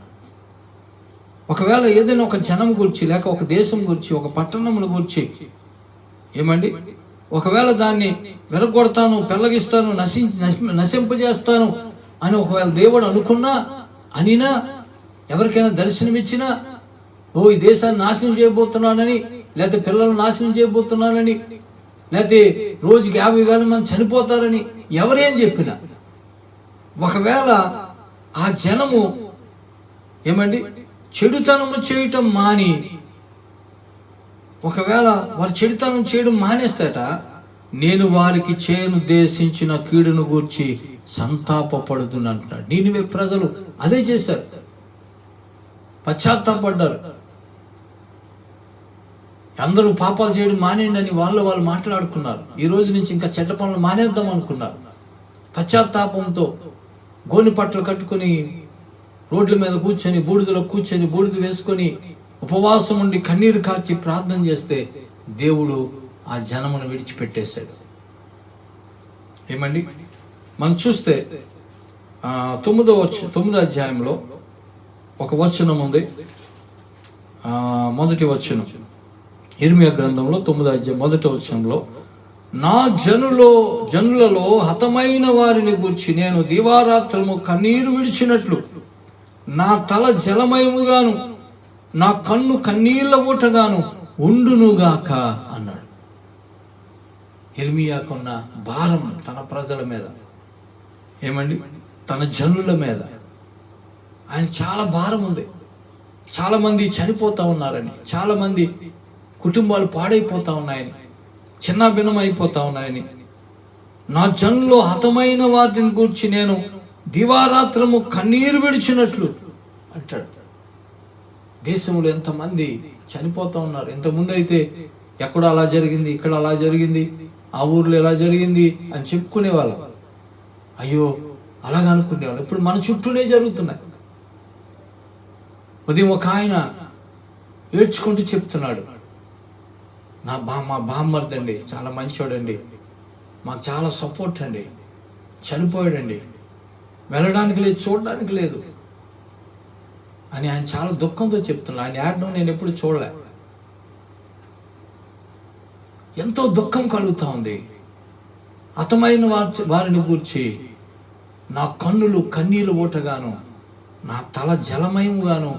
ఒకవేళ ఏదైనా ఒక జనం గురించి, లేక ఒక దేశం గురించి, ఒక పట్టణముల గురించి ఏమండి, ఒకవేళ దాన్ని విరగొడతాను, పెళ్లగిస్తాను, నశింపజేస్తాను అని ఒకవేళ దేవుడు అనినా, ఎవరికైనా దర్శనమిచ్చినా, ఈ దేశాన్ని నాశనం చేయబోతున్నానని, లేకపోతే పిల్లలను నాశనం చేయబోతున్నానని, లేకపోతే రోజుకి 50,000 మంది చనిపోతారని ఎవరేం చెప్పినా, ఒకవేళ ఆ జనము ఏమండి చెడుతనము చేయటం మాని, ఒకవేళ వారు చెడుతనం చేయడం మానేస్తాట, నేను వారికి చేయనుద్దేశించిన కీడును గూర్చి సంతాపపడుతున్నట్టు. నినివే ప్రజలు అదే చేశారు, పశ్చాత్తాపడ్డారు. అందరూ పాపాలు చేయడం మానేయండి అని వాళ్ళు మాట్లాడుకున్నారు. ఈ రోజు నుంచి ఇంకా చెడ్డ పనులు మానేద్దాం అనుకున్నారు. పశ్చాత్తాపంతో గోని పట్టలు కట్టుకుని రోడ్ల మీద కూర్చొని, బూడిదలో కూర్చొని, బూడిద వేసుకొని ఉపవాసం ఉండి కన్నీరు కార్చి ప్రార్థన చేస్తే దేవుడు ఆ జనమును విడిచిపెట్టేశాడు. ఏమండి, మనం చూస్తే 9వ అధ్యాయంలో ఒక వచనం ఉంది. మొదటి వచనం, ఇర్మియా గ్రంథంలో 9వ అధ్యాయం 1వ వచనంలో, నా జనులలో హతమైన వారిని గూర్చి నేను దివారాత్రము కన్నీరు విడిచినట్లు నా తల జలమయముగాను నా కన్ను కన్నీళ్ల ఊటగాను ఉండునుగాక అన్నాడు. ఇర్మియాకున్న భారం తన ప్రజల మీద, ఏమండి తన జనుల మీద ఆయన చాలా భారం ఉంది. చాలా మంది చనిపోతా ఉన్నారని, చాలా మంది కుటుంబాలు పాడైపోతా ఉన్నాయని, చిన్న భిన్నం అయిపోతా ఉన్నాయని, నా జనులో హతమైన వాటిని గూర్చి నేను దివారాత్రము కన్నీరు విడిచినట్లు అంటాడు. దేశంలో ఎంతమంది చనిపోతా ఉన్నారు. ఇంతకుముందు అయితే ఎక్కడో అలా జరిగింది, ఇక్కడ అలా జరిగింది, ఆ ఊర్లో ఎలా జరిగింది అని చెప్పుకునేవాళ్ళం. అయ్యో అలాగా అనుకునేవాళ్ళు. ఇప్పుడు మన చుట్టూనే జరుగుతున్నాయి. ఉదయం ఒక ఆయన ఏడ్చుకుంటూ చెప్తున్నాడు, మా బామ్మర్దండి చాలా మంచోడండి, మాకు చాలా సపోర్ట్ అండి, చనిపోయాడండి, వెళ్ళడానికి లేదు, చూడడానికి లేదు అని ఆయన చాలా దుఃఖంతో చెప్తున్నాడు. ఆయన ఏడడం నేను ఎప్పుడు చూడలే. ఎంతో దుఃఖం కలుగుతా ఉంది. హతమైన వారిని గూర్చి నా కన్నులు కన్నీరు ఊటగాను నా తల జలమయముగాను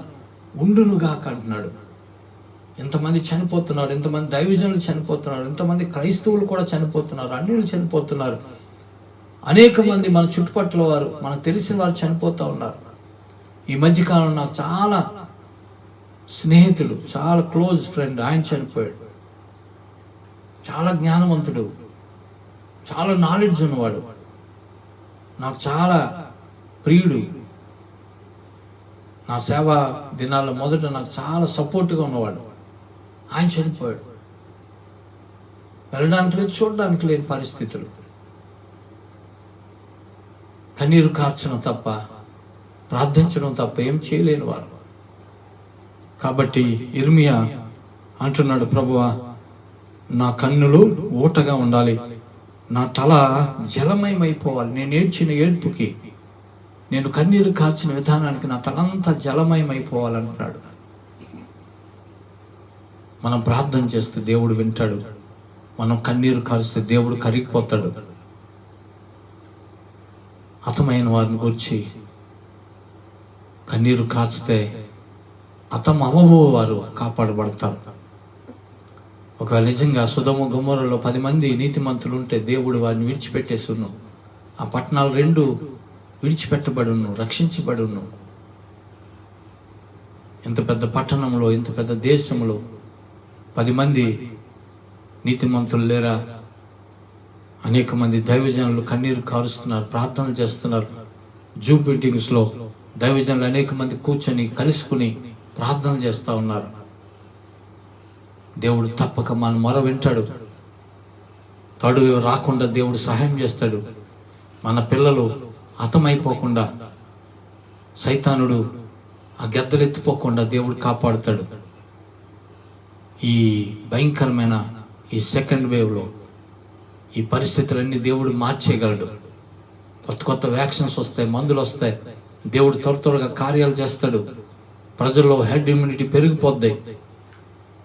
ఉండునుగాక అంటున్నాడు. ఎంతమంది చనిపోతున్నారు, ఎంతమంది దైవజనులు చనిపోతున్నారు, ఎంతమంది క్రైస్తవులు కూడా చనిపోతున్నారు, అన్యులు చనిపోతున్నారు, అనేక మంది మన చుట్టుపక్కల వారు, మనకు తెలిసిన వారు చనిపోతూ ఉన్నారు. ఈ మధ్యకాలంలో నాకు చాలా స్నేహితుడు, చాలా క్లోజ్ ఫ్రెండ్, ఆయన చనిపోయాడు. చాలా జ్ఞానవంతుడు, చాలా నాలెడ్జ్ ఉన్నవాడు, నాకు చాలా ప్రియుడు, నా సేవా దినాల్లో మొదట నాకు చాలా సపోర్ట్గా ఉన్నవాడు. ఆయన చనిపోయాడు. వెళ్ళడానికి లేదు, చూడడానికి లేని పరిస్థితులు. కన్నీరు కార్చడం తప్ప, ప్రార్థించడం తప్ప ఏం చేయలేని వారు. కాబట్టి ఇర్మియా అంటున్నాడు, ప్రభువా నా కన్నులు ఊటగా ఉండాలి, నా తల జలమయమైపోవాలి. నేను ఏడ్చిన ఏడ్పుకి, నేను కన్నీరు కార్చిన విధానానికి నా తలంతా జలమయమైపోవాలంటున్నాడు. మనం ప్రార్థన చేస్తే దేవుడు వింటాడు, మనం కన్నీరు కారుస్తే దేవుడు కరిగిపోతాడు. హతమైన వారిని గురించి కన్నీరు కార్చితే హతం అవ్వబోవారు కాపాడబడతారు. ఒకవేళ నిజంగా సొదొమ గొమొర్రాలో 10 మంది నీతిమంతులు ఉంటే దేవుడు వారిని విడిచిపెట్టేసును, ఆ పట్టణాలు 2 విడిచిపెట్టబడును, రక్షించబడును. ఇంత పెద్ద పట్టణంలో, ఇంత పెద్ద దేశంలో 10 మంది నీతిమంతులు లేరా? అనేక మంది దైవజనులు కన్నీరు కారుస్తున్నారు, ప్రార్థనలు చేస్తున్నారు. జూమ్ మీటింగ్స్లో దైవజనులు అనేక మంది కూర్చొని కలుసుకుని ప్రార్థన చేస్తూ ఉన్నారు. దేవుడు తప్పక మన మొర వింటాడు. తడు రాకుండా దేవుడు సహాయం చేస్తాడు. మన పిల్లలు హతమైపోకుండా, సైతానుడు ఆ గెద్దలెత్తిపోకుండా దేవుడు కాపాడుతాడు. ఈ భయంకరమైన ఈ సెకండ్ వేవ్లో ఈ పరిస్థితులన్నీ దేవుడు మార్చేయగలడు. కొత్త వ్యాక్సిన్స్ వస్తాయి, మందులు వస్తాయి. దేవుడు త్వరగా కార్యాలు చేస్తాడు. ప్రజల్లో హెడ్ ఇమ్యూనిటీ పెరిగిపోద్ది.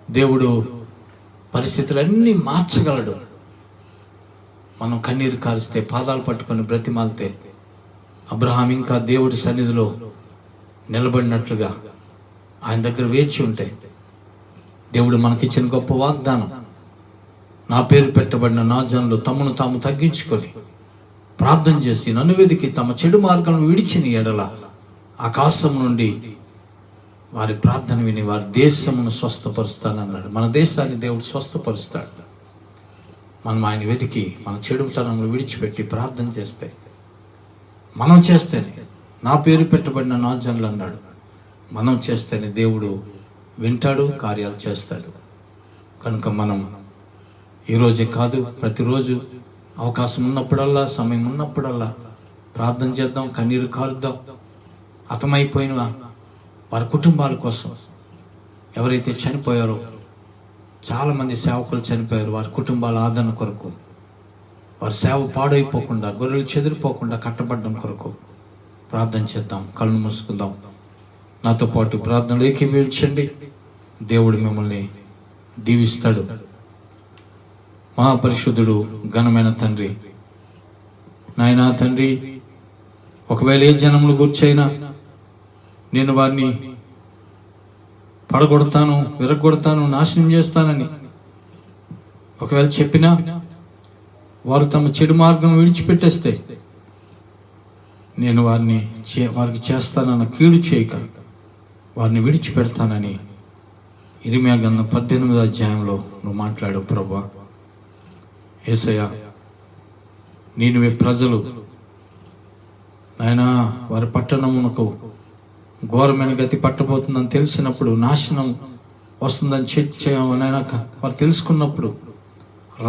దేవుడు పరిస్థితులన్నీ మార్చగలడు. మనం కన్నీరు కారిస్తే, పాదాలు పట్టుకొని బ్రతిమాలితే, అబ్రహాం ఇంకా దేవుడి సన్నిధిలో నిలబడినట్లుగా ఆయన దగ్గర వేచి ఉంటే, దేవుడు మనకిచ్చిన గొప్ప వాగ్దానం, నా పేరు పెట్టబడిన నా జనులు తమను తాము తగ్గించుకొని ప్రార్థన చేసి నన్ను వెదికి తమ చెడు మార్గం విడిచిన ఎడల ఆకాశం నుండి వారి ప్రార్థన విని వారి దేశమును స్వస్థపరుస్తానన్నాడు. మన దేశాన్ని దేవుడు స్వస్థపరుస్తాడు. మనం ఆయన వెతికి మన చెడుతనములు విడిచిపెట్టి ప్రార్థన చేస్తే, మనం చేస్తేనే, నా పేరు పెట్టబడిన నా జనులు అన్నాడు, మనం చేస్తేనే దేవుడు వింటాడు, కార్యాలు చేస్తాడు. కనుక మనం ఈరోజే కాదు, ప్రతిరోజు అవకాశం ఉన్నప్పుడల్లా, సమయం ఉన్నప్పుడల్లా ప్రార్థన చేద్దాం, కన్నీరు కారుద్దాం. హతమైపోయిన వారి కుటుంబాల కోసం, ఎవరైతే చనిపోయారో, చాలామంది సేవకులు చనిపోయారు, వారి కుటుంబాల ఆదరణ కొరకు, వారి సేవ పాడైపోకుండా, గొర్రెలు చెదిరిపోకుండా కట్టబడ్డం కొరకు ప్రార్థన చేద్దాం. కళ్ళు మూసుకుందాం. నాతో పాటు ప్రార్థనలు ఏకీభవించండి. దేవుడు మిమ్మల్ని దీవిస్తాడు. మహాపరిశుద్ధుడు, ఘనమైన తండ్రి, నాయనా తండ్రి, ఒకవేళ ఏ జనములు గుర్చైనా నేను వారిని పడగొడతాను, విరగొడతాను, నాశనం చేస్తానని ఒకవేళ చెప్పినా, వారు తమ చెడు మార్గం విడిచిపెట్టేస్తే, నేను వారికి చేస్తానన్న కీడు చేయక వారిని విడిచిపెడతానని ఇర్మీయా గ్రంథం 18వ అధ్యాయంలో నువ్వు మాట్లాడావు ప్రభువా. యేసయ్య, నీనువే ప్రజలు నాయనా వారి పట్టణమునకు ఘోరమైన గతి పట్టబోతుందని తెలిసినప్పుడు, నాశనం వస్తుందని నాయన వారు తెలుసుకున్నప్పుడు,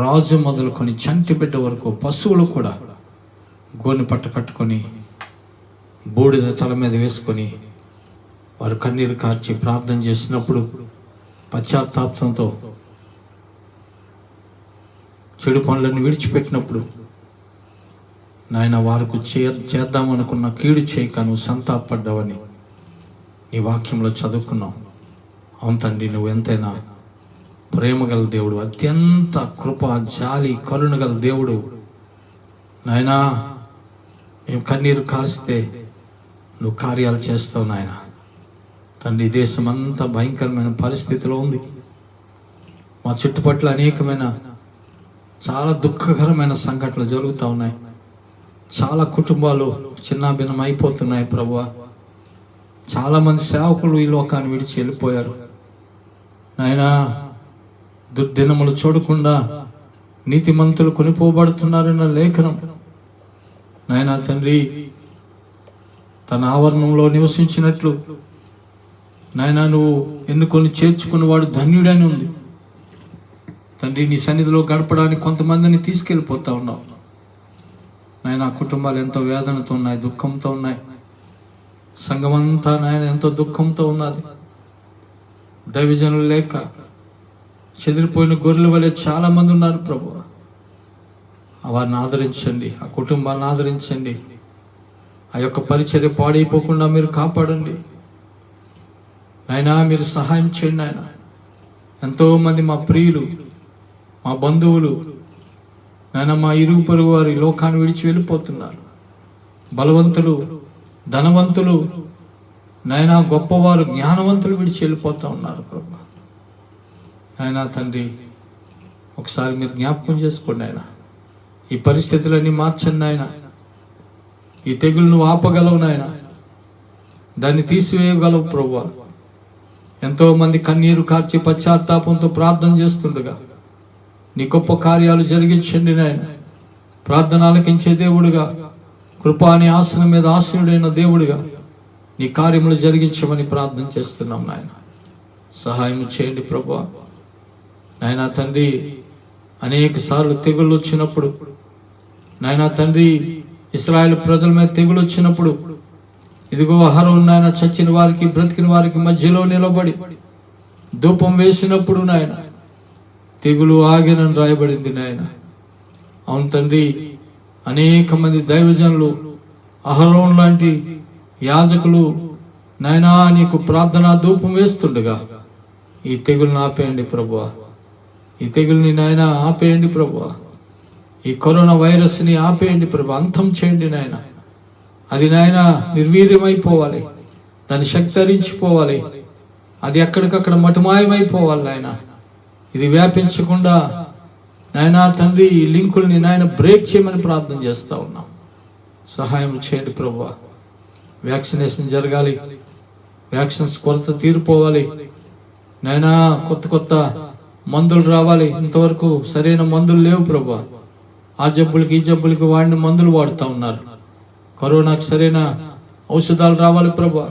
రాజు మొదలుకొని చంటి బిడ్డ వరకు పశువులు కూడా గోని పట్ట కట్టుకొని బూడిద తల మీద వేసుకొని వారు కన్నీరు కార్చి ప్రార్థన చేసినప్పుడు, పశ్చాత్తాపంతో చెడు పనులను విడిచిపెట్టినప్పుడు, నాయన వారికి చేద్దామనుకున్న కీడు చేయక నువ్వు సంతాపడ్డావని నీ వాక్యంలో చదువుకున్నావు. అవును తండ్రి, నువ్వు ఎంతైనా ప్రేమ గల దేవుడు, అత్యంత కృప, జాలి, కరుణ గల దేవుడు. నాయనా, మేము కన్నీరు కారిస్తే నువ్వు కార్యాలు చేస్తావు నాయన. తండ్రి, దేశం అంతా భయంకరమైన పరిస్థితిలో ఉంది. మా చుట్టుపట్ల అనేకమైన చాలా దుఃఖకరమైన సంఘటనలు జరుగుతూ ఉన్నాయి. చాలా కుటుంబాలు చిన్నాభిన్నం అయిపోతున్నాయి ప్రభువా. చాలా మంది సేవకులు ఈ లోకాన్ని విడిచి వెళ్ళిపోయారు నాయనా. దుర్దినములు చూడకుండా నీతిమంతులు కొనిపోబడుతున్నారన్న లేఖనం నాయనా తండ్రి, తన ఆవరణంలో నివసించినట్లు నాయనా నువ్వు ఎన్నుకొని చేర్చుకున్నవాడు ధన్యుడని ఉంది తండ్రి. నీ సన్నిధిలో గడపడానికి కొంతమందిని తీసుకెళ్ళిపోతా ఉన్నావు నాయన. కుటుంబాలు ఎంతో వేదనతో ఉన్నాయి, దుఃఖంతో ఉన్నాయి. సంఘమంతా నాయన ఎంతో దుఃఖంతో ఉన్నది. దైవజనులు లేక చెదిరిపోయిన గొర్రెల వలె చాలా మంది ఉన్నారు ప్రభు. వారిని ఆదరించండి, ఆ కుటుంబాలను ఆదరించండి. ఆ యొక్క పరిచర్య పాడైపోకుండా మీరు కాపాడండి నాయనా. మీరు సహాయం చేయండి నాయన. ఎంతో మంది మా ప్రియులు, మా బంధువులు నాయన, మా ఇరుగు పొరుగు వారి లోకాన్ని విడిచి వెళ్ళిపోతున్నారు. బలవంతులు, ధనవంతులు నాయన, గొప్పవారు, జ్ఞానవంతులు విడిచి వెళ్ళిపోతూ ఉన్నారు ప్రభు. నాయనా తండ్రి, ఒకసారి మీరు జ్ఞాపకం చేసుకోండి ఆయన. ఈ పరిస్థితులన్నీ మార్చండి ఆయన. ఈ తెగులు నువ్వు ఆపగలవు నాయన, దాన్ని తీసివేయగలవు ప్రభు. ఎంతో మంది కన్నీరు కార్చి పశ్చాత్తాపంతో ప్రార్థన చేస్తుండగా నీ గొప్ప కార్యాలు జరిగించండి నాయన. ప్రార్థన ఆలకించే దేవుడుగా, కృపా అనే ఆసనం మీద ఆసనుడైన దేవుడిగా నీ కార్యములు జరిగించమని ప్రార్థన చేస్తున్నాం నాయన. సహాయం చేయండి ప్రభువా. నాయనా తండ్రి, అనేక సార్లు తెగుళ్ళు వచ్చినప్పుడు, నాయనా తండ్రి, ఇశ్రాయేలు ప్రజల మీద తెగులు వచ్చినప్పుడు ఇదిగో అహరోను నాయన చచ్చిన వారికి బ్రతికిన వారికి మధ్యలో నిలబడి ధూపం వేసినప్పుడు నాయన తెగులు ఆగినని రాయబడింది నాయన. అవును తండ్రి, అనేక మంది దైవజనులు, అహరోను లాంటి యాజకులు నాయనా నీకు ప్రార్థనా ధూపం వేస్తుండగా ఈ తెగుల్ని ఆపేయండి ప్రభువా. ఈ తెగుల్ని నాయన ఆపేయండి ప్రభువా. ఈ కరోనా వైరస్ ని ఆపేయండి ప్రభు, అంతం చేయండి నాయన. అది నాయన నిర్వీర్యమైపోవాలి, దాని శక్తి హరించిపోవాలి, అది ఎక్కడికక్కడ మటుమాయమైపోవాలి నాయన. ఇది వ్యాపించకుండా నాయనా తండ్రి ఈ లింకుల్ని నాయన బ్రేక్ చేయమని ప్రార్థన చేస్తా ఉన్నాం. సహాయం చేయండి ప్రభువా. వ్యాక్సినేషన్ జరగాలి, వ్యాక్సిన్స్ కొరత తీరిపోవాలి నాయనా. కొత్త కొత్త మందులు రావాలి. ఇంతవరకు సరైన మందులు లేవు ప్రభువా. ఆ జబ్బులకి ఈ జబ్బులకి వాడిన మందులు వాడుతూ ఉన్నారు. కరోనాకి సరైన ఔషధాలు రావాలి ప్రభువా.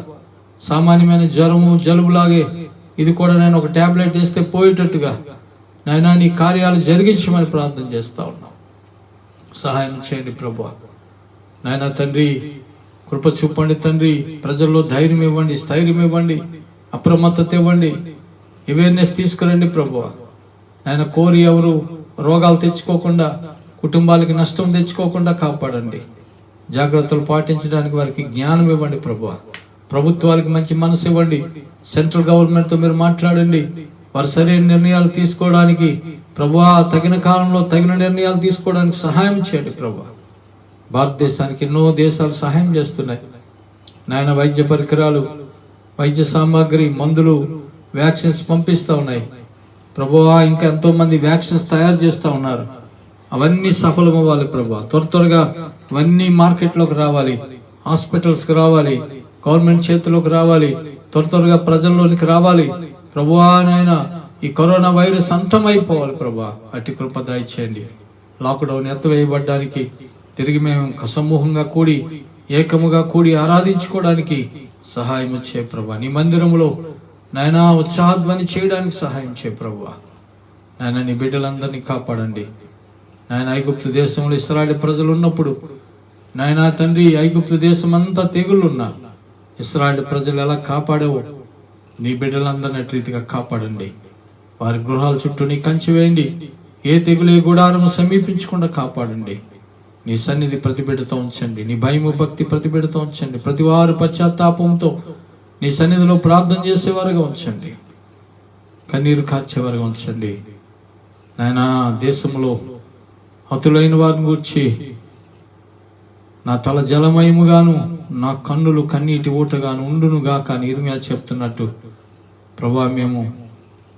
సామాన్యమైన జ్వరము జలుబులాగే ఇది కూడా నేను ఒక టాబ్లెట్ వేస్తే పోయేటట్టుగా నాయనా నీ కార్యాలు జరిగించమని ప్రార్థన చేస్తా ఉన్నాం. సహాయం చేయండి ప్రభువా. నాయనా తండ్రి, కృప చూపండి తండ్రి. ప్రజల్లో ధైర్యం ఇవ్వండి, స్థైర్యం ఇవ్వండి, అప్రమత్తత ఇవ్వండి, అవేర్నెస్ తీసుకురండి ప్రభువా. ఆయన కోరి ఎవరు రోగాలు తెచ్చుకోకుండా, కుటుంబాలకి నష్టం తెచ్చుకోకుండా కాపాడండి. జాగ్రత్తలు పాటించడానికి వారికి జ్ఞానం ఇవ్వండి ప్రభువా. ప్రభుత్వాలకు మంచి మనసు ఇవ్వండి. సెంట్రల్ గవర్నమెంట్ తో మీరు మాట్లాడండి. వారు సరైన నిర్ణయాలు తీసుకోవడానికి ప్రభువా, తగిన కాలంలో తగిన నిర్ణయాలు తీసుకోవడానికి సహాయం చేయండి ప్రభువా. భారతదేశానికి ఎన్నో దేశాలు సహాయం చేస్తున్నాయి నాయన. వైద్య పరికరాలు, వైద్య సామాగ్రి, మందులు, వ్యాక్సిన్స్ పంపిస్తా ఉన్నాయి ప్రభువా. ఇంకా ఎంతో మంది వ్యాక్సిన్స్ తయారు చేస్తా ఉన్నారు. అవన్నీ సఫలం అవ్వాలి ప్రభువా. త్వరగా ఇవన్నీ మార్కెట్లోకి రావాలి, హాస్పిటల్స్ కి రావాలి, గవర్నమెంట్ చేతిలోకి రావాలి, త్వరగా ప్రజల్లోనికి రావాలి ప్రభువా. నాయన ఈ కరోనా వైరస్ అంతమైపోవాలి ప్రభువా. అట్టి కృప దయచేయండి. లాక్డౌన్ ఎత్తవేయబడ్డానికి తిరిగి మేము సమూహంగా కూడి, ఏకముగా కూడి ఆరాధించుకోవడానికి సహాయం చే ప్రభువా. నీ మందిరంలో నాయనా ఉత్సాహధ్వని చేయడానికి సహాయం చే ప్రభువా. నాయన నీ బిడ్డలందరినీ కాపాడండి నాయన. ఐగుప్తు దేశంలో ఇశ్రాయేలు ప్రజలు ఉన్నప్పుడు నాయనా తండ్రి, ఐగుప్తు దేశం అంతా తెగుళ్ళున్నా ఇశ్రాయేలు ప్రజలు ఎలా కాపాడావో నీ బిడ్డలందరినీ రీతిగా కాపాడండి. వారి గృహాల చుట్టూ నీ కంచి వేయండి. ఏ తెగులు ఏ గుడారము సమీపించకుండా కాపాడండి. నీ సన్నిధి ప్రతి బిడ్డతో ఉంచండి. నీ భయము భక్తి ప్రతి బిడ్డతో ఉంచండి. ప్రతి వారు పశ్చాత్తాపంతో నీ సన్నిధిలో ప్రార్థన చేసేవారుగా ఉంచండి. కన్నీరు కార్చేవారుగా ఉంచండి నాయనా. దేశంలో హతులైన వారిని గూర్చి నా తల జలమయముగాను, నా కన్నులు కన్నీటి ఊటగాను ఉండునుగా కానీ ఇర్మియా చెప్తున్నట్టు ప్రభువా, మేము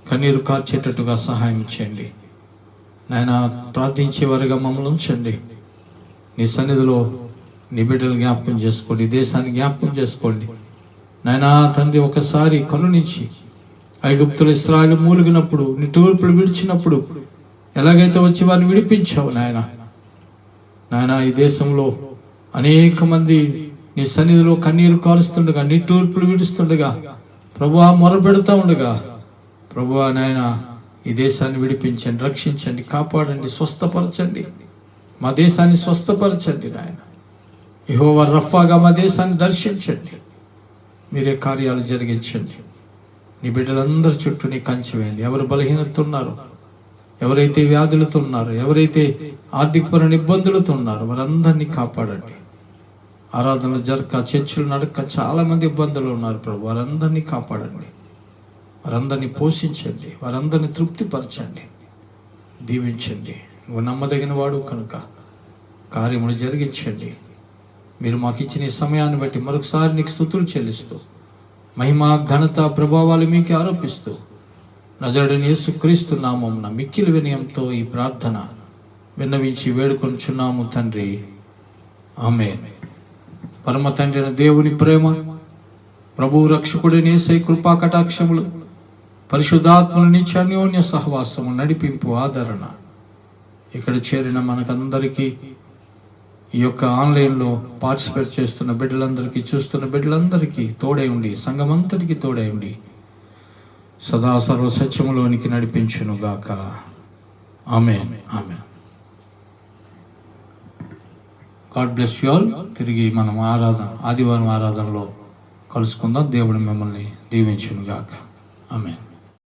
కన్నీరు కార్చేటట్టుగా సహాయం చేయండి నాయన. ప్రార్థించేవారుగా మమ్మల్ని ఉంచండి. నీ సన్నిధిలో నీ బిడ్డలు జ్ఞాపకం చేసుకోండి, దేశాన్ని జ్ఞాపకం చేసుకోండి నాయనా తండ్రి. ఒకసారి కరుణించి ఐగుప్తులు ఇశ్రాయేలు మూలిగినప్పుడు, నీ తూర్పులు విడిచినప్పుడు ఎలాగైతే వచ్చి వారిని విడిపించావు నాయన. నాయన ఈ దేశంలో అనేక మంది నీ సన్నిధిలో కన్నీరు కారుస్తుండగా, నీ తూర్పులు విడుస్తుండగా ప్రభువా మొరపెడతా ఉండగా ప్రభువా నాయన ఈ దేశాన్ని విడిపించండి, రక్షించండి, కాపాడండి, స్వస్థపరచండి. మా దేశాన్ని స్వస్థపరచండి నాయన. యెహోవా రఫాగా మా దేశాన్ని దర్శించండి. మీరే కార్యాలు జరిగించండి. నీ బిడ్డలందరి చుట్టూ నీ కంచి వేయండి. ఎవరు బలహీనత ఉన్నారో, ఎవరైతే వ్యాధులతో ఉన్నారో, ఎవరైతే ఆర్థికపరమైన ఇబ్బందులతో ఉన్నారో వారందరినీ కాపాడండి. ఆరాధనలు జరగక, చర్చలు నడక చాలా మంది ఇబ్బందులు ఉన్నారు ప్రభు. వారందరినీ కాపాడండి, వారందరినీ పోషించండి, వారందరినీ తృప్తిపరచండి, దీవించండి. నువ్వు నమ్మదగిన వాడు కనుక కార్యములు జరిగించండి. మీరు మాకు ఇచ్చిన ఈ సమయాన్ని బట్టి మరొకసారి నీకు స్తుతులు చెల్లిస్తూ, మహిమ ఘనత ప్రభావాలు మీకే ఆరోపిస్తూ, నజరేయుడైన యేసుక్రీస్తు నామమున మిక్కిలి వినయంతో ఈ ప్రార్థన విన్నవించి వేడుకొనుచున్నాము తండ్రి, ఆమేన్. పరమ తండ్రి అయిన దేవుని ప్రేమ, ప్రభువు రక్షకుడైన యేసయ్య కృపా కటాక్షములు పరిశుద్ధాత్మల నిత్య అన్యోన్య సహవాసము, నడిపింపు, ఆదరణ ఇక్కడ చేరిన మనకందరికీ, ఈ యొక్క ఆన్లైన్లో పార్టిసిపేట్ చేస్తున్న బిడ్డలందరికీ, చూస్తున్న బిడ్డలందరికీ తోడై ఉండి, సంఘమంతటికి తోడై ఉండి సదా సర్వ సత్యములోనికి నడిపించును గాక. Amen, amen. God bless you all. తిరిగి మనం ఆదివారం ఆరాధనలో కలుసుకుందాం. దేవుడు మిమ్మల్ని దీవించును గాక. ఆమేన్.